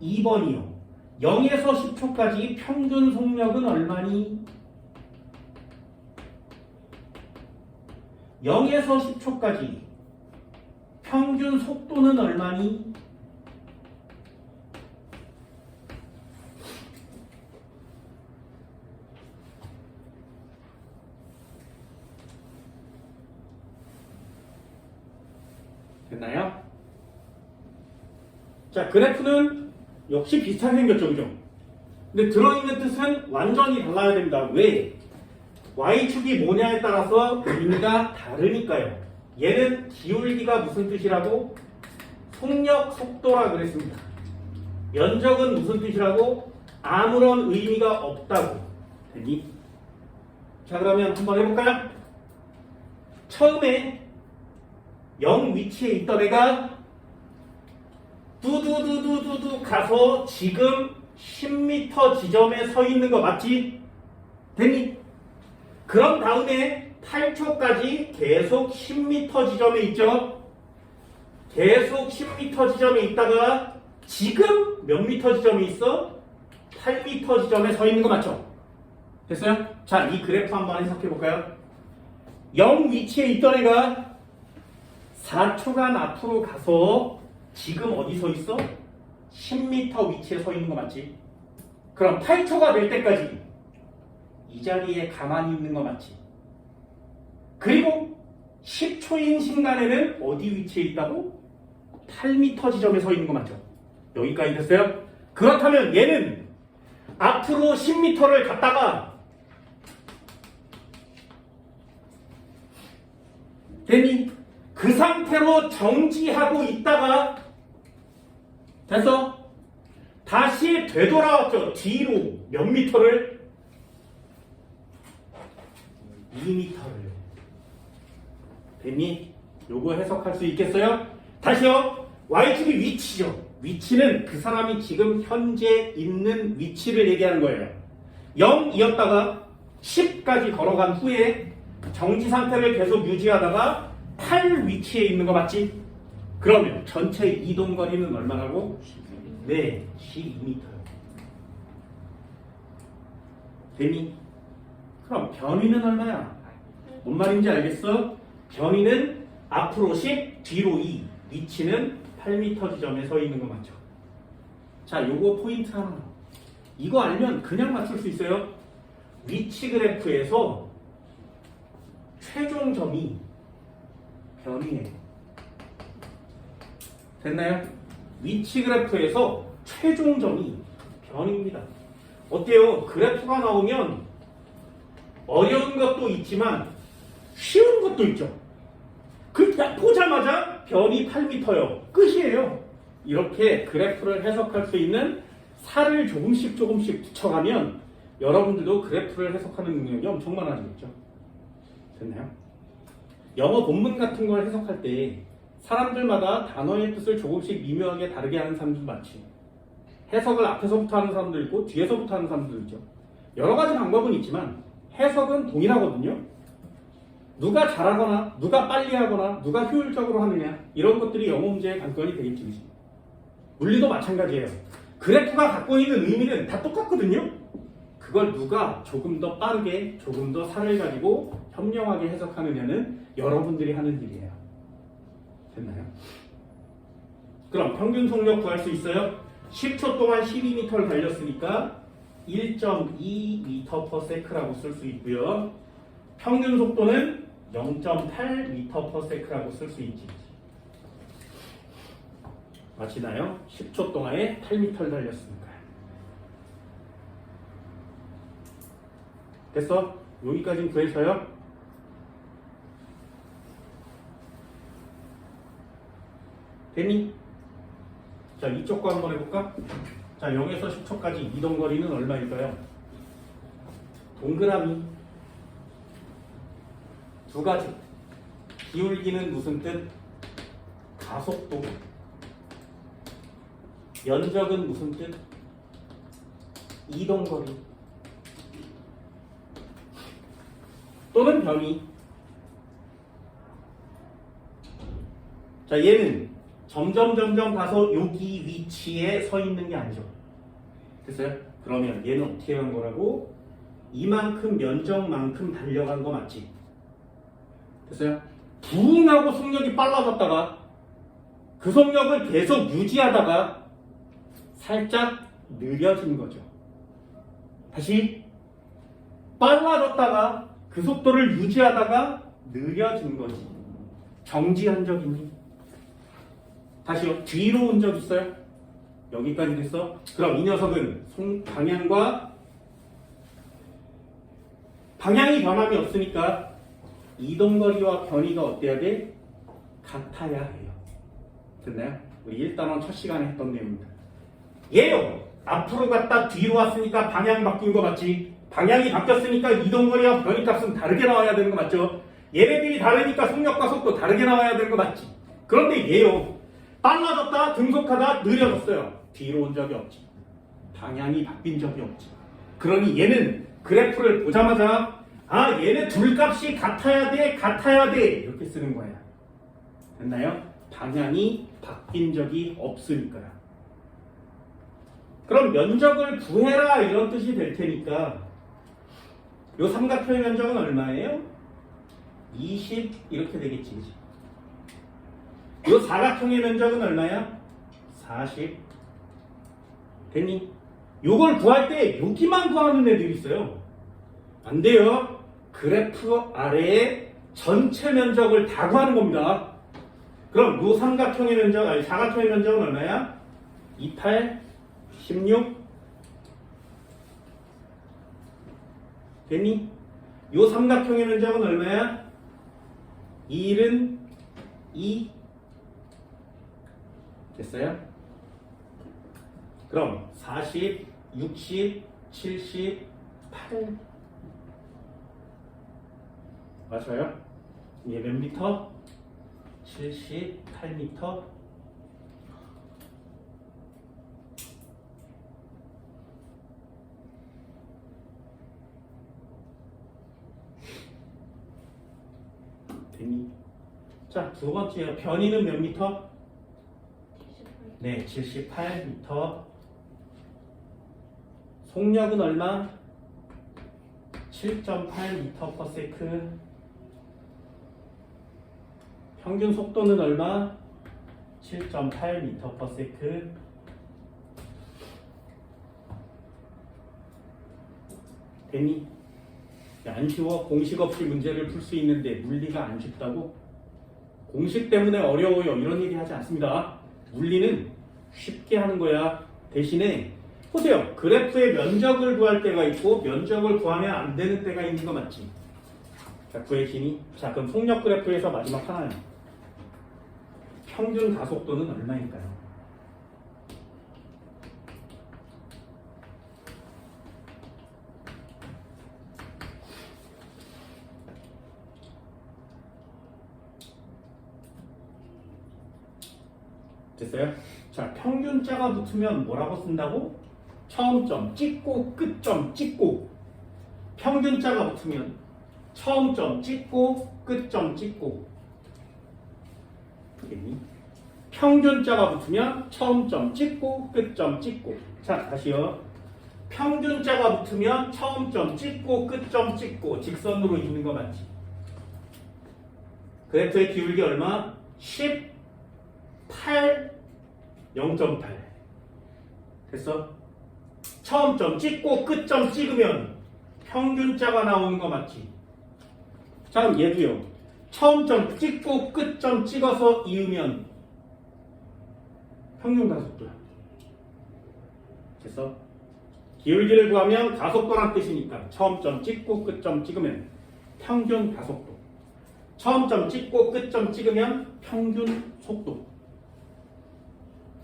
2번이요. 0에서 10초까지 평균 속력은 얼마니? 0에서 10초까지 평균 속도는 얼마니? 됐나요? 자, 그래프는 역시 비슷하게 생겼죠, 그죠? 근데 들어있는 뜻은 완전히 달라야 됩니다. 왜? Y축이 뭐냐에 따라서 의미가 다르니까요. 얘는 기울기가 무슨 뜻이라고? 속력, 속도라 그랬습니다. 면적은 무슨 뜻이라고? 아무런 의미가 없다고. 됐니? 자, 그러면 한번 해볼까요? 처음에 0 위치에 있던 애가 두두두두두두 가서 지금 10m 지점에 서 있는 거 맞지? 됐니? 그런 다음에 8초까지 계속 10m 지점에 있죠? 계속 10m 지점에 있다가 지금 몇 미터 지점에 있어? 8m 지점에 서 있는 거 맞죠? 됐어요? 자, 이 그래프 한번 해석해 볼까요? 0 위치에 있던 애가 4초간 앞으로 가서 지금 어디 서 있어? 10m 위치에 서 있는 거 맞지? 그럼 8초가 될 때까지 이 자리에 가만히 있는 거 맞지? 그리고 10초인 순간에는 어디 위치에 있다고? 8m 지점에 서 있는 거 맞죠? 여기까지 됐어요? 그렇다면 얘는 앞으로 10m를 갔다가 됐니? 그 상태로 정지하고 있다가 됐어? 다시 되돌아왔죠. 뒤로 몇 미터를? 2미터를. 됐니? 요거 해석할 수 있겠어요? 다시요. Y축이 위치죠. 위치는 그 사람이 지금 현재 있는 위치를 얘기하는 거예요. 0이었다가 10까지 걸어간 후에 정지 상태를 계속 유지하다가 8 위치에 있는 거 맞지? 그러면 전체 이동거리는 얼마라고? 네, 12m. 됐니? 그럼 변위는 얼마야? 뭔 말인지 알겠어? 변위는 앞으로 10, 뒤로 2, 위치는 8m 지점에 서 있는 거 맞죠? 자, 요거 포인트 하나. 이거 알면 그냥 맞출 수 있어요. 위치 그래프에서 최종점이 변이에요. 됐나요? 위치 그래프에서 최종점이 변입니다. 어때요? 그래프가 나오면 어려운 것도 있지만 쉬운 것도 있죠. 그 딱 보자마자 변이 8m요. 끝이에요. 이렇게 그래프를 해석할 수 있는 살을 조금씩 붙여가면 여러분들도 그래프를 해석하는 능력이 엄청 많아지겠죠. 됐나요? 영어 본문 같은 걸 해석할 때 사람들마다 단어의 뜻을 조금씩 미묘하게 다르게 하는 사람들 많지. 해석을 앞에서부터 하는 사람도 있고 뒤에서부터 하는 사람도 있죠. 여러 가지 방법은 있지만 해석은 동일하거든요. 누가 잘하거나 누가 빨리 하거나 누가 효율적으로 하느냐 이런 것들이 영어 문제의 관건이 되겠지. 물리도 마찬가지예요. 그래프가 갖고 있는 의미는 다 똑같거든요. 그걸 누가 조금 더 빠르게 조금 더 살을 가지고 현명하게 해석하느냐는 여러분들이 하는 일이에요. 됐나요? 그럼 평균 속력 구할 수 있어요? 10초 동안 12m를 달렸으니까 1.2m/s라고 쓸 수 있고요. 평균 속도는 0.8m/s라고 쓸 수 있지. 맞히나요? 10초 동안에 8m를 달렸으니까. 됐어? 여기까지는 구해서요. 됐니? 자, 이쪽 거 한번 해볼까? 자, 0에서 10초까지 이동거리는 얼마일까요? 동그라미 두 가지. 기울기는 무슨 뜻? 가속도. 면적은 무슨 뜻? 이동거리 또는 변이. 자, 얘는 점점 가서 여기 위치에 서 있는 게 아니죠. 됐어요? 그러면 얘는 어떻게 간 거라고? 이만큼 면적만큼 달려간 거 맞지? 됐어요? 부응하고 속력이 빨라졌다가 그 속력을 계속 유지하다가 살짝 느려진 거죠. 다시 빨라졌다가 그 속도를 유지하다가 느려진 거지. 정지한 적 있니? 다시요. 뒤로 온 적 있어요? 여기까지 됐어? 그럼 이 녀석은 방향이 변함이 없으니까 이동거리와 변이가 어때야 돼? 같아야 해요. 됐나요? 우리 1단원 첫 시간에 했던 내용입니다. 얘요. 앞으로 갔다 뒤로 왔으니까 방향 바뀐 거 맞지? 방향이 바뀌었으니까 이동거리와 변이 값은 다르게 나와야 되는 거 맞죠? 얘네들이 다르니까 속력과 속도 다르게 나와야 되는 거 맞지? 그런데 얘요. 빨라졌다 등속하다 느려졌어요. 뒤로 온 적이 없지. 방향이 바뀐 적이 없지. 그러니 얘는 그래프를 보자마자 얘네 둘 값이 같아야 돼 이렇게 쓰는 거야. 됐나요? 방향이 바뀐 적이 없으니까요. 그럼 면적을 구해라 이런 뜻이 될 테니까 요 삼각형의 면적은 얼마예요? 20 이렇게 되겠지. 그치? 요 사각형의 면적은 얼마야? 40 됐니? 요걸 구할 때 여기만 구하는 애들이 있어요. 안 돼요. 그래프 아래에 전체 면적을 다 구하는 겁니다. 그럼 요 사각형의 면적은 얼마야? 28 16 됐니? 요 삼각형의 면적은 얼마야? 1은 2 됐어요? 그럼 40, 60, 70, 8 맞아요? 이게 몇 미터? 78미터 됐니? 자, 두 번째요. 변이는 몇 미터? 네, 78m. 속력은 얼마? 7.8m/s. 평균 속도는 얼마? 7.8m/s. 됐니? 안 쉬워. 공식 없이 문제를 풀 수 있는데 물리가 안 쉽다고? 공식 때문에 어려워요. 이런 얘기 하지 않습니다. 물리는 쉽게 하는 거야. 대신에 보세요. 그래프의 면적을 구할 때가 있고 면적을 구하면 안 되는 때가 있는 거 맞지? 자, 구해지니? 자, 그럼 속력 그래프에서 마지막 하나는 평균 가속도는 얼마일까요? 됐어요? 자, 평균자가 붙으면 뭐라고 쓴다고? 처음점 찍고 끝점 찍고. 평균자가 붙으면 처음점 찍고 끝점 찍고. 됐니? 평균자가 붙으면 처음점 찍고 끝점 찍고. 자, 다시요. 평균자가 붙으면 처음점 찍고 끝점 찍고. 직선으로 있는 거 맞지? 그래프의 기울기 얼마? 8 0.8 됐어? 처음점 찍고 끝점 찍으면 평균자가 나오는 거 맞지? 자, 그럼 얘도요. 처음점 찍고 끝점 찍어서 이으면 평균 가속도야. 됐어? 기울기를 구하면 가속도란 뜻이니까 처음점 찍고 끝점 찍으면 평균 가속도. 처음점 찍고 끝점 찍으면 평균 속도.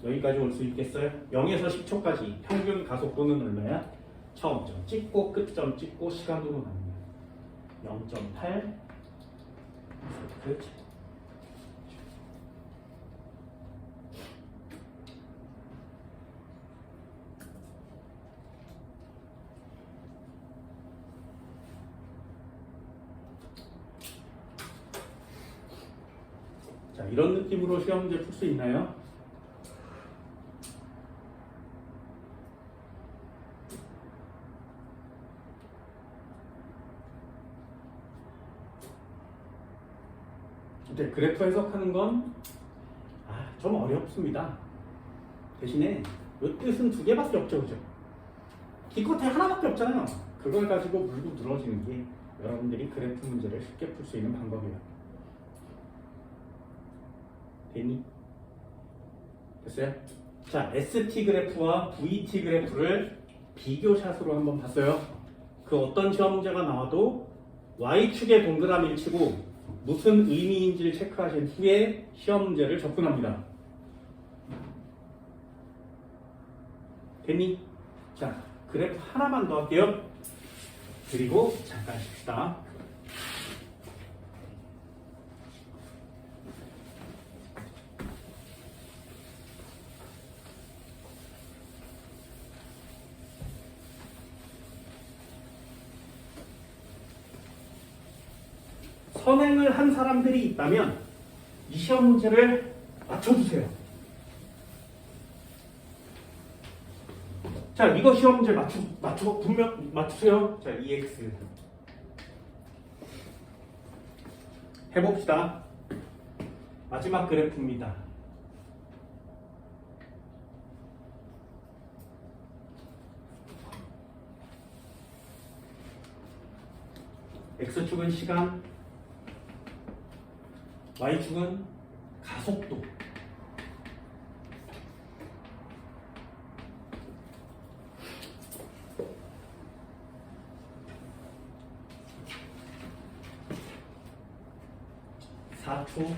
여기까지 올 수 있겠어요? 0에서 10초까지 평균 가속도는 얼마야? 처음점 찍고 끝점 찍고 시간으로 나누면 0.8 그렇지. 자, 이런 느낌으로 시험 문제 풀 수 있나요? 이제 그래프 해석하는 건 좀 어렵습니다. 대신에 이 뜻은 두 개밖에 없죠, 그죠? 기껏해 하나밖에 없잖아요. 그걸 가지고 물고 늘어지는 게 여러분들이 그래프 문제를 쉽게 풀 수 있는 방법이에요. 됐니? 됐어요? 자, ST 그래프와 VT 그래프를 비교샷으로 한번 봤어요. 그 어떤 시험 문제가 나와도 Y축에 동그라미를 치고 무슨 의미인지를 체크하신 후에 시험 문제를 접근합니다. 됐니? 자, 그래프 하나만 더 할게요. 그리고 잠깐 쉽시다. 선행을 한 사람들이 있다면 이 시험 문제를 맞춰주세요. 자, 이거 시험 문제 분명 맞추세요. 자, EX 해봅시다. 마지막 그래프입니다. X축은 시간, Y축은 가속도. (4초)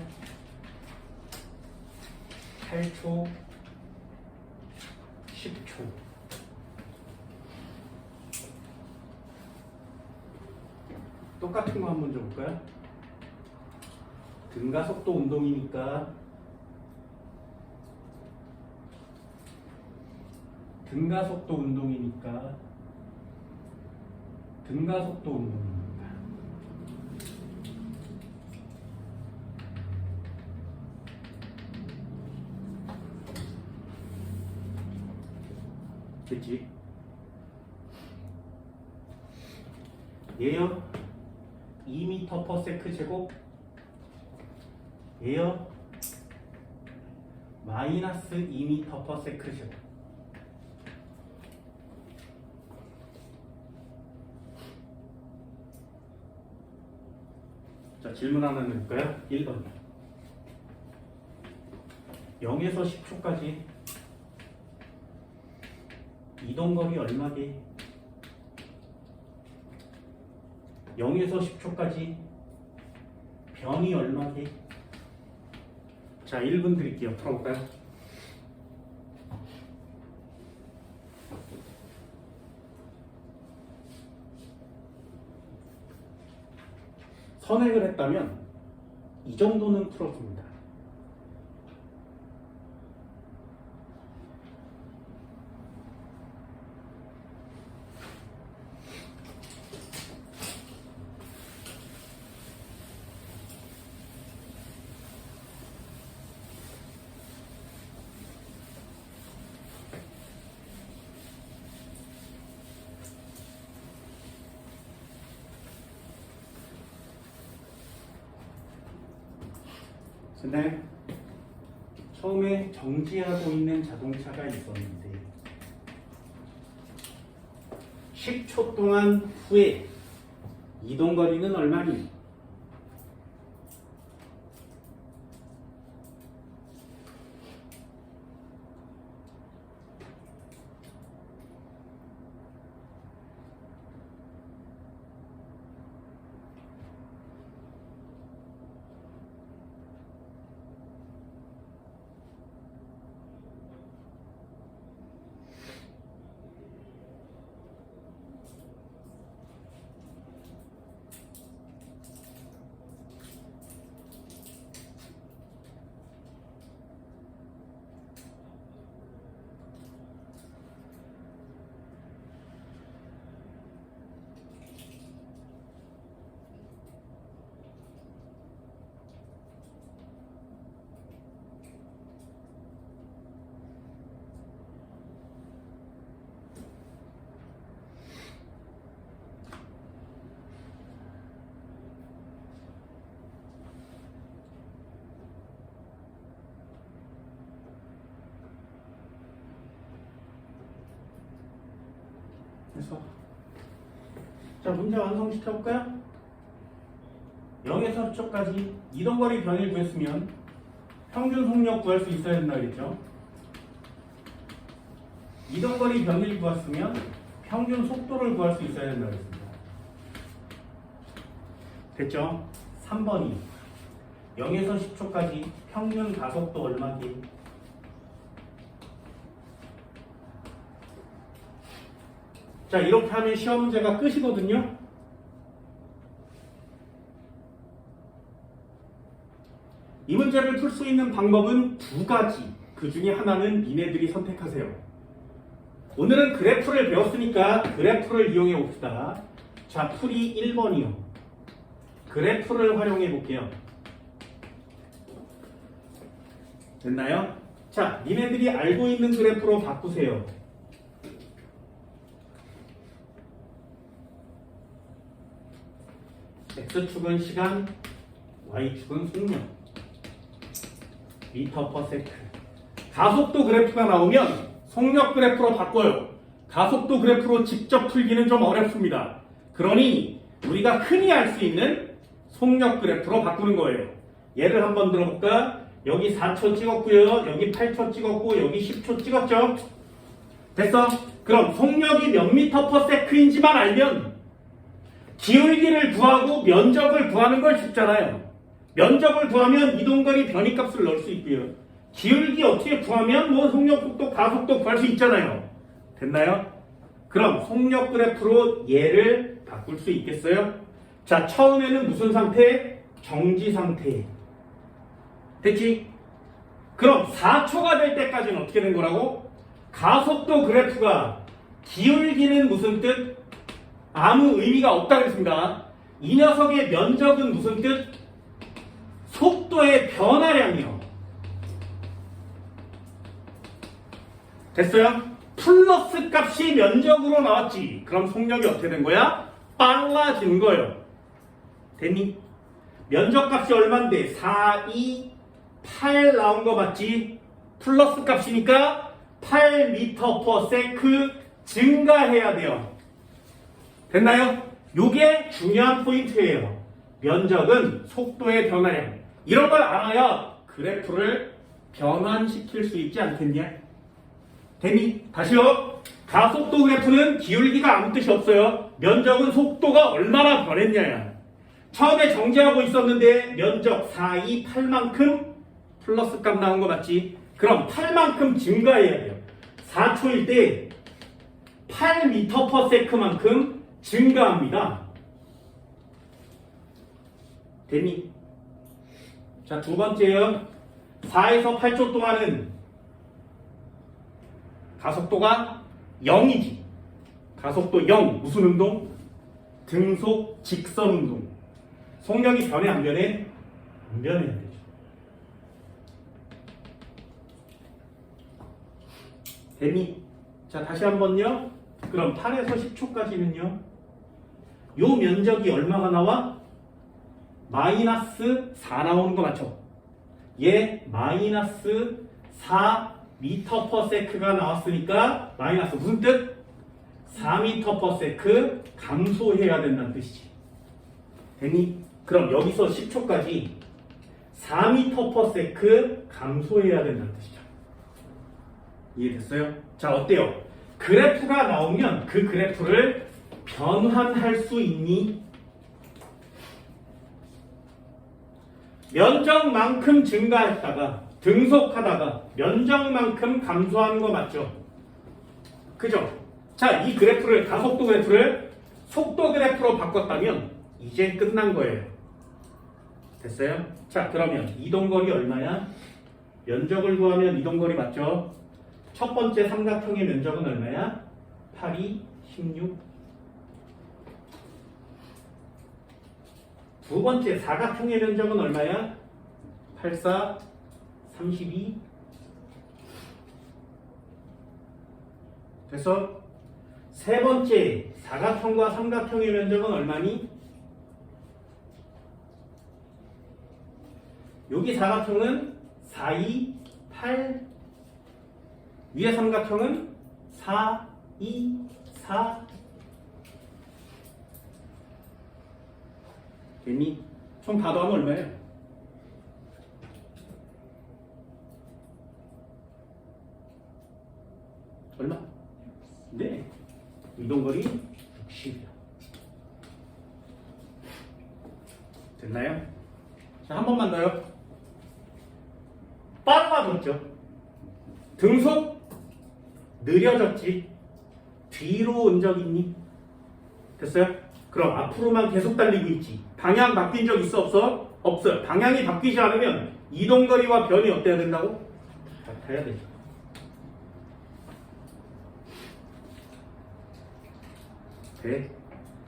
8초 10초 똑같은 거 한번 줘볼까요? 등가속도 운동이니까 등가속도 운동입니다. 됐지? 얘요 2m/s 제곱, 얘요 마이너스 2m/s 제곱. 자, 질문 하나 내볼까요? 1번 0에서 10초까지 이동거리 얼마게? 0에서 10초까지 변이 얼마게? 자, 1분 드릴게요. 풀어볼까요? 선행을 했다면 이 정도는 풀어줍니다. 근데 처음에 정지하고 있는 자동차가 있었는데 10초 동안 후에 이동거리는 얼마니? 그래서 자, 문제 완성시켜볼까요? 0에서 10초까지 이동거리 변을 구했으면 평균 속력 구할 수 있어야 된다 그랬죠? 이동거리 변을 구했으면 평균 속도를 구할 수 있어야 된다 그랬습니다. 됐죠? 3번이 0에서 10초까지 평균 가속도 얼마인지. 자, 이렇게 하면 시험 문제가 끝이거든요. 이 문제를 풀 수 있는 방법은 두 가지. 그 중에 하나는 니네들이 선택하세요. 오늘은 그래프를 배웠으니까 그래프를 이용해 봅시다. 자, 풀이 1번이요. 그래프를 활용해 볼게요. 됐나요? 자, 니네들이 알고 있는 그래프로 바꾸세요. X축은 시간, Y축은 속력, 미터 퍼 세크. 가속도 그래프가 나오면 속력 그래프로 바꿔요. 가속도 그래프로 직접 풀기는 좀 어렵습니다. 그러니 우리가 흔히 알 수 있는 속력 그래프로 바꾸는 거예요. 예를 한번 들어볼까? 여기 4초 찍었고요. 여기 8초 찍었고 여기 10초 찍었죠? 됐어? 그럼 속력이 몇 미터 퍼 세크인지만 알면 기울기를 구하고 면적을 구하는 걸 쉽잖아요. 면적을 구하면 이동거리 변이값을 넣을 수 있고요. 기울기 어떻게 구하면 뭐 속력, 속도, 가속도 구할 수 있잖아요. 됐나요? 그럼 속력 그래프로 얘를 바꿀 수 있겠어요? 자, 처음에는 무슨 상태? 정지 상태. 됐지? 그럼 4초가 될 때까지는 어떻게 된 거라고? 가속도 그래프가 기울기는 무슨 뜻? 아무 의미가 없다 그랬습니다. 이 녀석의 면적은 무슨 뜻? 속도의 변화량이요. 됐어요? 플러스 값이 면적으로 나왔지. 그럼 속력이 어떻게 된 거야? 빨라진 거예요. 됐니? 면적 값이 얼만데? 4, 2, 8 나온 거 맞지? 플러스 값이니까 8m per sec 증가해야 돼요. 됐나요? 요게 중요한 포인트예요. 면적은 속도의 변화량. 이런 걸 알아야 그래프를 변환시킬 수 있지 않겠냐? 됐니? 다시요. 가속도 그래프는 기울기가 아무 뜻이 없어요. 면적은 속도가 얼마나 변했냐야. 처음에 정지하고 있었는데 면적 4, 2, 8만큼 플러스 값 나온 거 맞지? 그럼 8만큼 증가해야 돼요. 4초일 때 8m per sec만큼 증가합니다. 됐니? 자, 두 번째요. 4에서 8초 동안은 가속도가 0이지. 가속도 0. 무슨 운동? 등속 직선 운동. 속력이 변해 안 변해? 안 변해야 되죠. 됐니? 자, 다시 한번요. 그럼 8에서 10초까지는요. 요 면적이 얼마가 나와? 마이너스 4 나오는 거 맞죠? 얘 마이너스 4 미터 퍼 세크가 나왔으니까 마이너스 무슨 뜻? 4미터 퍼 세크 감소해야 된다는 뜻이지. 됐니? 그럼 여기서 10초까지 4미터 퍼 세크 감소해야 된다는 뜻이죠. 이해됐어요? 자, 어때요? 그래프가 나오면 그 그래프를 변환할 수 있니? 면적만큼 증가했다가 등속하다가 면적만큼 감소하는 거 맞죠? 그죠? 자, 이 그래프를 가속도 그래프를 속도 그래프로 바꿨다면 이제 끝난 거예요. 됐어요? 자, 그러면 이동거리 얼마야? 면적을 구하면 이동거리 맞죠? 첫 번째 삼각형의 면적은 얼마야? 8, 2, 16. 두 번째 사각형의 면적은 얼마야? 8, 4, 32. 그래서 세 번째 사각형과 삼각형의 면적은 얼마니? 여기 사각형은 4, 2, 8. 위에 삼각형은 4, 2, 4, 됐니? 총 다 더하면 얼마예요? 얼마? 네. 이동거리 60이요. 됐나요? 자, 한 번만 더요. 빨라졌죠. 등속 느려졌지. 뒤로 온 적 있니? 됐어요? 그럼 앞으로만 계속 달리고 있지. 방향 바뀐 적 있어 없어? 없어요. 방향이 바뀌지 않으면 이동거리와 변이 어때야 된다고? 같아야 되죠. 돼?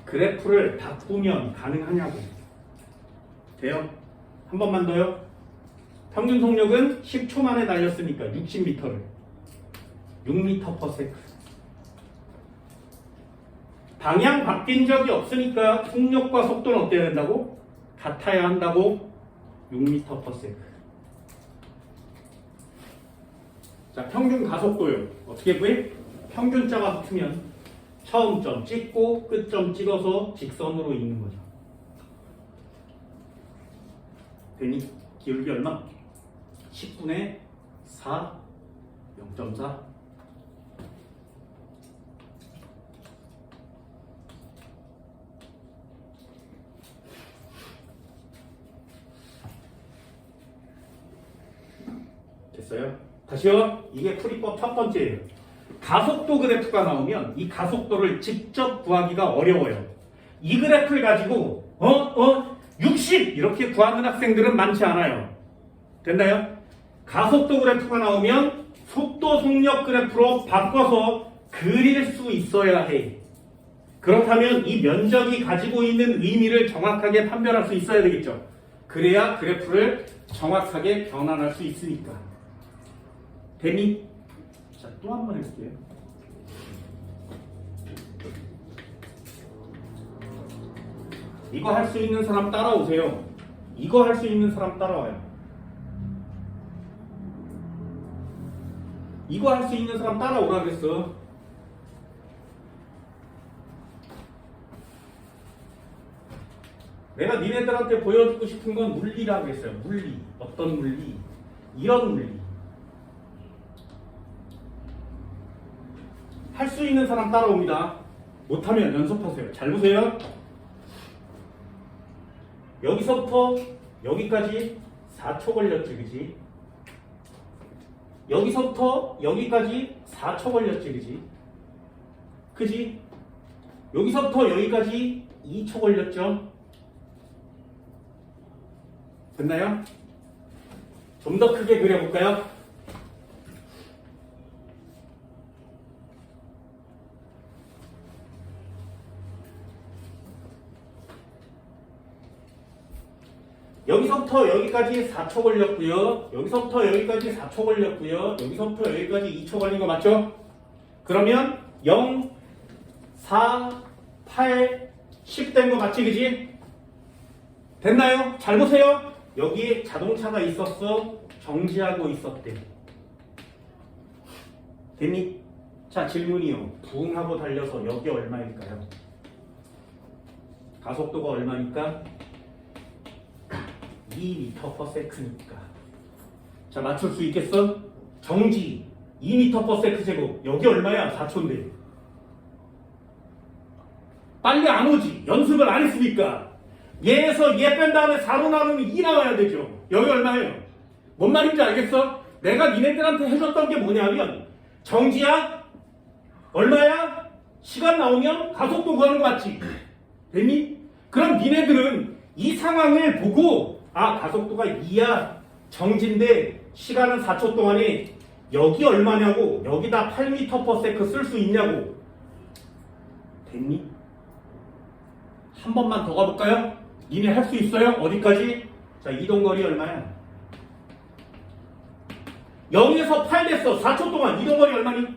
그래프를 바꾸면 가능하냐고. 돼요? 한 번만 더요. 평균 속력은 10초 만에 달렸으니까 60m를 6m/s. 방향 바뀐 적이 없으니까 속력과 속도는 어때야 된다고? 같아야 한다고. 6m/s. 자, 평균 가속도요. 어떻게 구해? 평균자가 붙으면 처음 점 찍고 끝점 찍어서 직선으로 읽는 거죠. 되니? 기울기 얼마? 10분의 4, 0.4. 됐어요? 다시요. 이게 풀이법 첫 번째예요. 가속도 그래프가 나오면 이 가속도를 직접 구하기가 어려워요. 이 그래프를 가지고 60 이렇게 구하는 학생들은 많지 않아요. 됐나요? 가속도 그래프가 나오면 속도 속력 그래프로 바꿔서 그릴 수 있어야 해. 그렇다면 이 면적이 가지고 있는 의미를 정확하게 판별할 수 있어야 되겠죠. 그래야 그래프를 정확하게 변환할 수 있으니까. 되니? 자, 또 한 번 해볼게요. 이거 할 수 있는 사람 따라오세요. 이거 할 수 있는 사람 따라와요. 이거 할 수 있는 사람 따라오라 그랬어. 내가 니네들한테 보여주고 싶은 건 물리라고 했어요. 물리. 어떤 물리? 이런 물리. 할 수 있는 사람 따라옵니다. 못하면 연습하세요. 잘 보세요. 여기서부터 여기까지 4초 걸렸지, 그지? 여기서부터 여기까지 4초 걸렸지, 그지? 그지? 여기서부터 여기까지 2초 걸렸죠? 됐나요? 좀 더 크게 그려볼까요? 여기서부터 여기까지 4초 걸렸고요. 여기서부터 여기까지 4초 걸렸고요. 여기서부터 여기까지 2초 걸린 거 맞죠? 그러면 0, 4, 8, 10 된 거 맞지, 그지? 됐나요? 잘 보세요. 여기에 자동차가 있었어. 정지하고 있었대. 됐니? 자, 질문이요. 부응하고 달려서 여기 얼마일까요? 가속도가 얼마니까? 2m/s니까. 자, 맞출 수 있겠어? 정지 2m/s 제곱. 여기 얼마야? 4초인데. 빨리 안 오지. 연습을 안 했으니까. 얘에서 얘 뺀 다음에 4로 나누면 2 나와야 되죠. 여기 얼마예요? 뭔 말인지 알겠어? 내가 니네들한테 해줬던 게 뭐냐면 정지야? 얼마야? 시간 나오면 가속도 구하는 거 맞지? 됐니? 그럼 니네들은 이 상황을 보고 가속도가 2야. 정지인데 시간은 4초 동안에 여기 얼마냐고, 여기다 8m/s 쓸 수 있냐고. 됐니? 한 번만 더 가볼까요? 니네 할 수 있어요? 어디까지? 자, 이동거리 얼마야? 0에서 8 됐어. 4초 동안 이동거리 얼마니?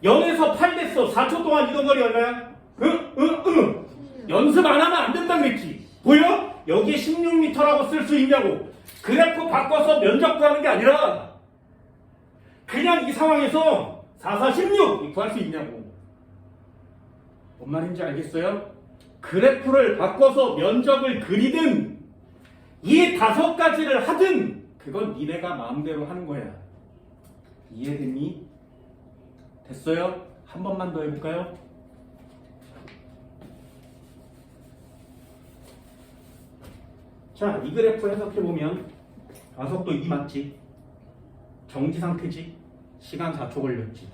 0에서 8 됐어. 4초 동안 이동거리 얼마야? 연습 안 하면 안 된다 그랬지. 보여? 여기에 16m라고 쓸 수 있냐고. 그래프 바꿔서 면적 구하는 게 아니라 그냥 이 상황에서 4, 4, 16 구할 수 있냐고. 뭔 말인지 알겠어요? 그래프를 바꿔서 면적을 그리든 이 5가지를 하든 그건 니네가 마음대로 하는 거야. 이해됐니? 됐어요? 한 번만 더 해볼까요? 자, 이 그래프 해석해보면 가속도 2 맞지? 정지 상태지? 시간 4초 걸렸지?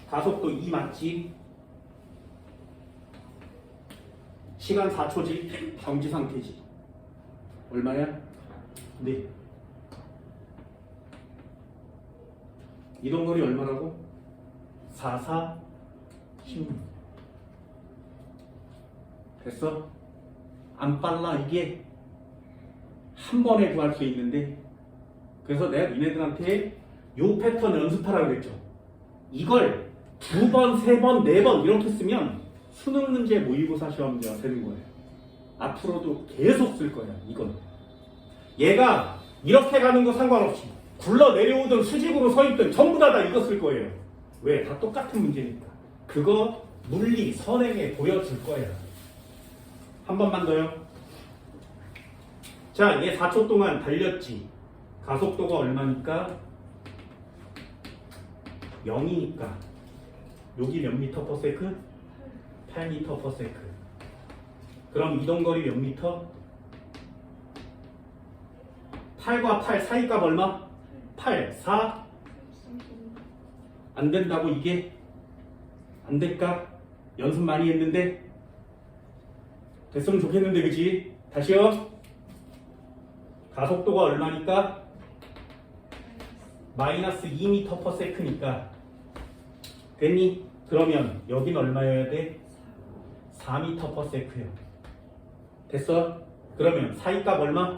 가속도 2 맞지? 시간 4초지? 정지 상태지? 얼마야? 네. 이동거리 얼마라고? 4, 4, 16. 됐어? 안 빨라 이게? 한 번에 구할 수 있는데 그래서 내가 니네들한테 요 패턴 연습하라고 그랬죠. 이걸 2번, 3번, 4번 이렇게 쓰면 수능 문제 모의고사 시험 문제가 되는 거예요. 앞으로도 계속 쓸 거야 이건. 얘가 이렇게 가는 거 상관없이 굴러 내려오든 수직으로 서 있든 전부 다 이거 쓸 거예요. 왜? 다 똑같은 문제니까. 그거 물리 선행에 보여줄 거야. 한 번만 더요. 자, 얘 4초 동안 달렸지. 가속도가 얼마니까? 0이니까 여기 몇 미터 퍼 세크? 8미터 퍼 세크. 그럼 이동거리 몇 미터? 8과 8 사이 값 얼마? 8, 4? 안 된다고 이게? 안 될까? 연습 많이 했는데? 됐으면 좋겠는데 그지? 다시요. 가속도가 얼마니까? 마이너스 2m per sec니까 됐니? 그러면 여긴 얼마여야 돼? 4m per sec야. 됐어? 그러면 사이값 얼마?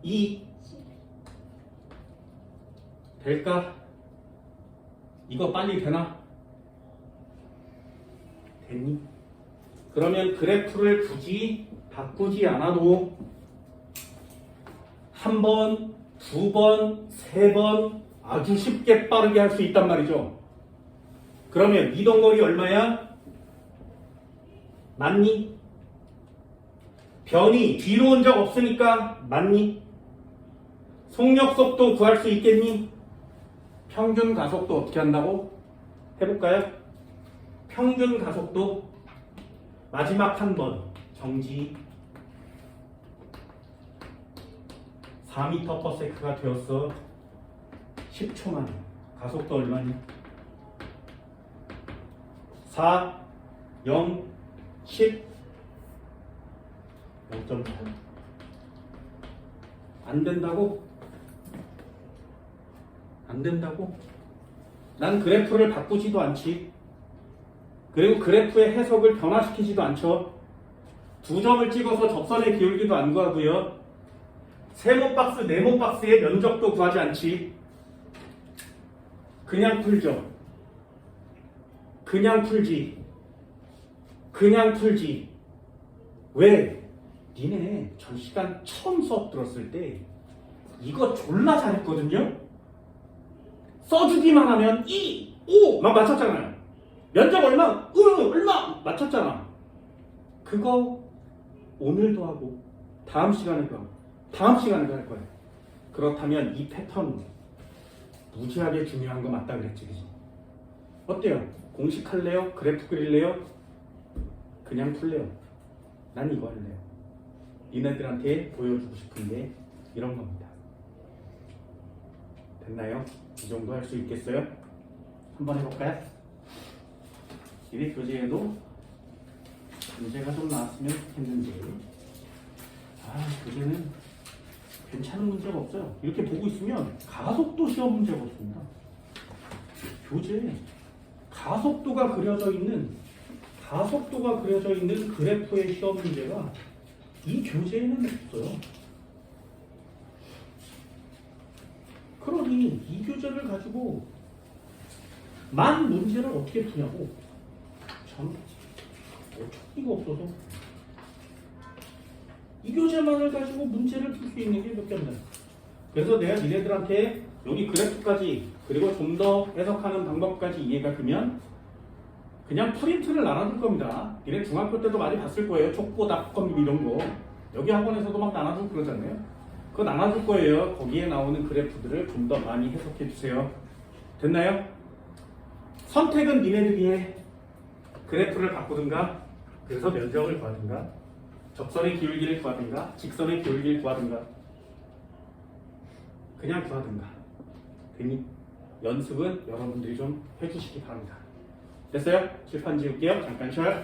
2 될까? 이거 빨리 되나? 됐니? 그러면 그래프를 굳이 바꾸지 않아도 한 번, 2번, 3번 아주 쉽게 빠르게 할 수 있단 말이죠. 그러면 이동거리 얼마야? 맞니? 변이 뒤로 온 적 없으니까 맞니? 속력속도 구할 수 있겠니? 평균 가속도 어떻게 한다고? 해볼까요? 평균 가속도 마지막 한 번 정지 4m per sec가 되었어. 10초만. 가속도 얼마니? 4, 0, 10, 0.8. 안 된다고? 안 된다고? 난 그래프를 바꾸지도 않지. 그리고 그래프의 해석을 변화시키지도 않죠. 2점을 찍어서 접선의 기울기도 안 구하고요. 세모박스, 네모박스의 면적도 구하지 않지. 그냥 풀죠. 그냥 풀지. 그냥 풀지. 왜? 니네 전 시간 처음 수업 들었을 때 이거 졸라 잘했거든요? 써주기만 하면 2, 5 막 맞췄잖아요. 면적 얼마? 얼마? 맞췄잖아. 그거 오늘도 하고 다음 시간에도 하고 다음 시간에도 할 거야. 그렇다면 이 패턴 무지하게 중요한 거 맞다 그랬지, 그지? 어때요? 공식 할래요? 그래프 그릴래요? 그냥 풀래요? 난 이거 할래요. 니네들한테 보여주고 싶은 게 이런 겁니다. 됐나요? 이 정도 할 수 있겠어요? 한번 해볼까요? 이리 교재에도 문제가 좀 나왔으면 좋겠는데 교재는 괜찮은 문제가 없어요. 이렇게 보고 있으면 가속도 시험 문제가 없습니다. 교재에 가속도가 그려져 있는 그래프의 시험 문제가 이 교재에는 없어요. 그러니 이 교재를 가지고 만 문제를 어떻게 푸냐고. 참 어처구니가 없어서 이 교재만을 가지고 문제를 풀 수 있는 게 몇 개 없나요? 그래서 내가 니네들한테 여기 그래프까지 그리고 좀 더 해석하는 방법까지 이해가 되면 그냥 프린트를 나눠줄 겁니다. 니네 중학교 때도 많이 봤을 거예요. 족보닷컴 이런 거. 여기 학원에서도 막 나눠주고 그러잖아요. 그거 나눠줄 거예요. 거기에 나오는 그래프들을 좀 더 많이 해석해 주세요. 됐나요? 선택은 니네들이 해. 그래프를 바꾸든가, 그래서 면적을 구하든가, 접선의 기울기를 구하든가, 직선의 기울기를 구하든가, 그냥 구하든가. 되니? 연습은 여러분들이 좀 해주시기 바랍니다. 됐어요? 칠판 지울게요. 잠깐 쉬어요.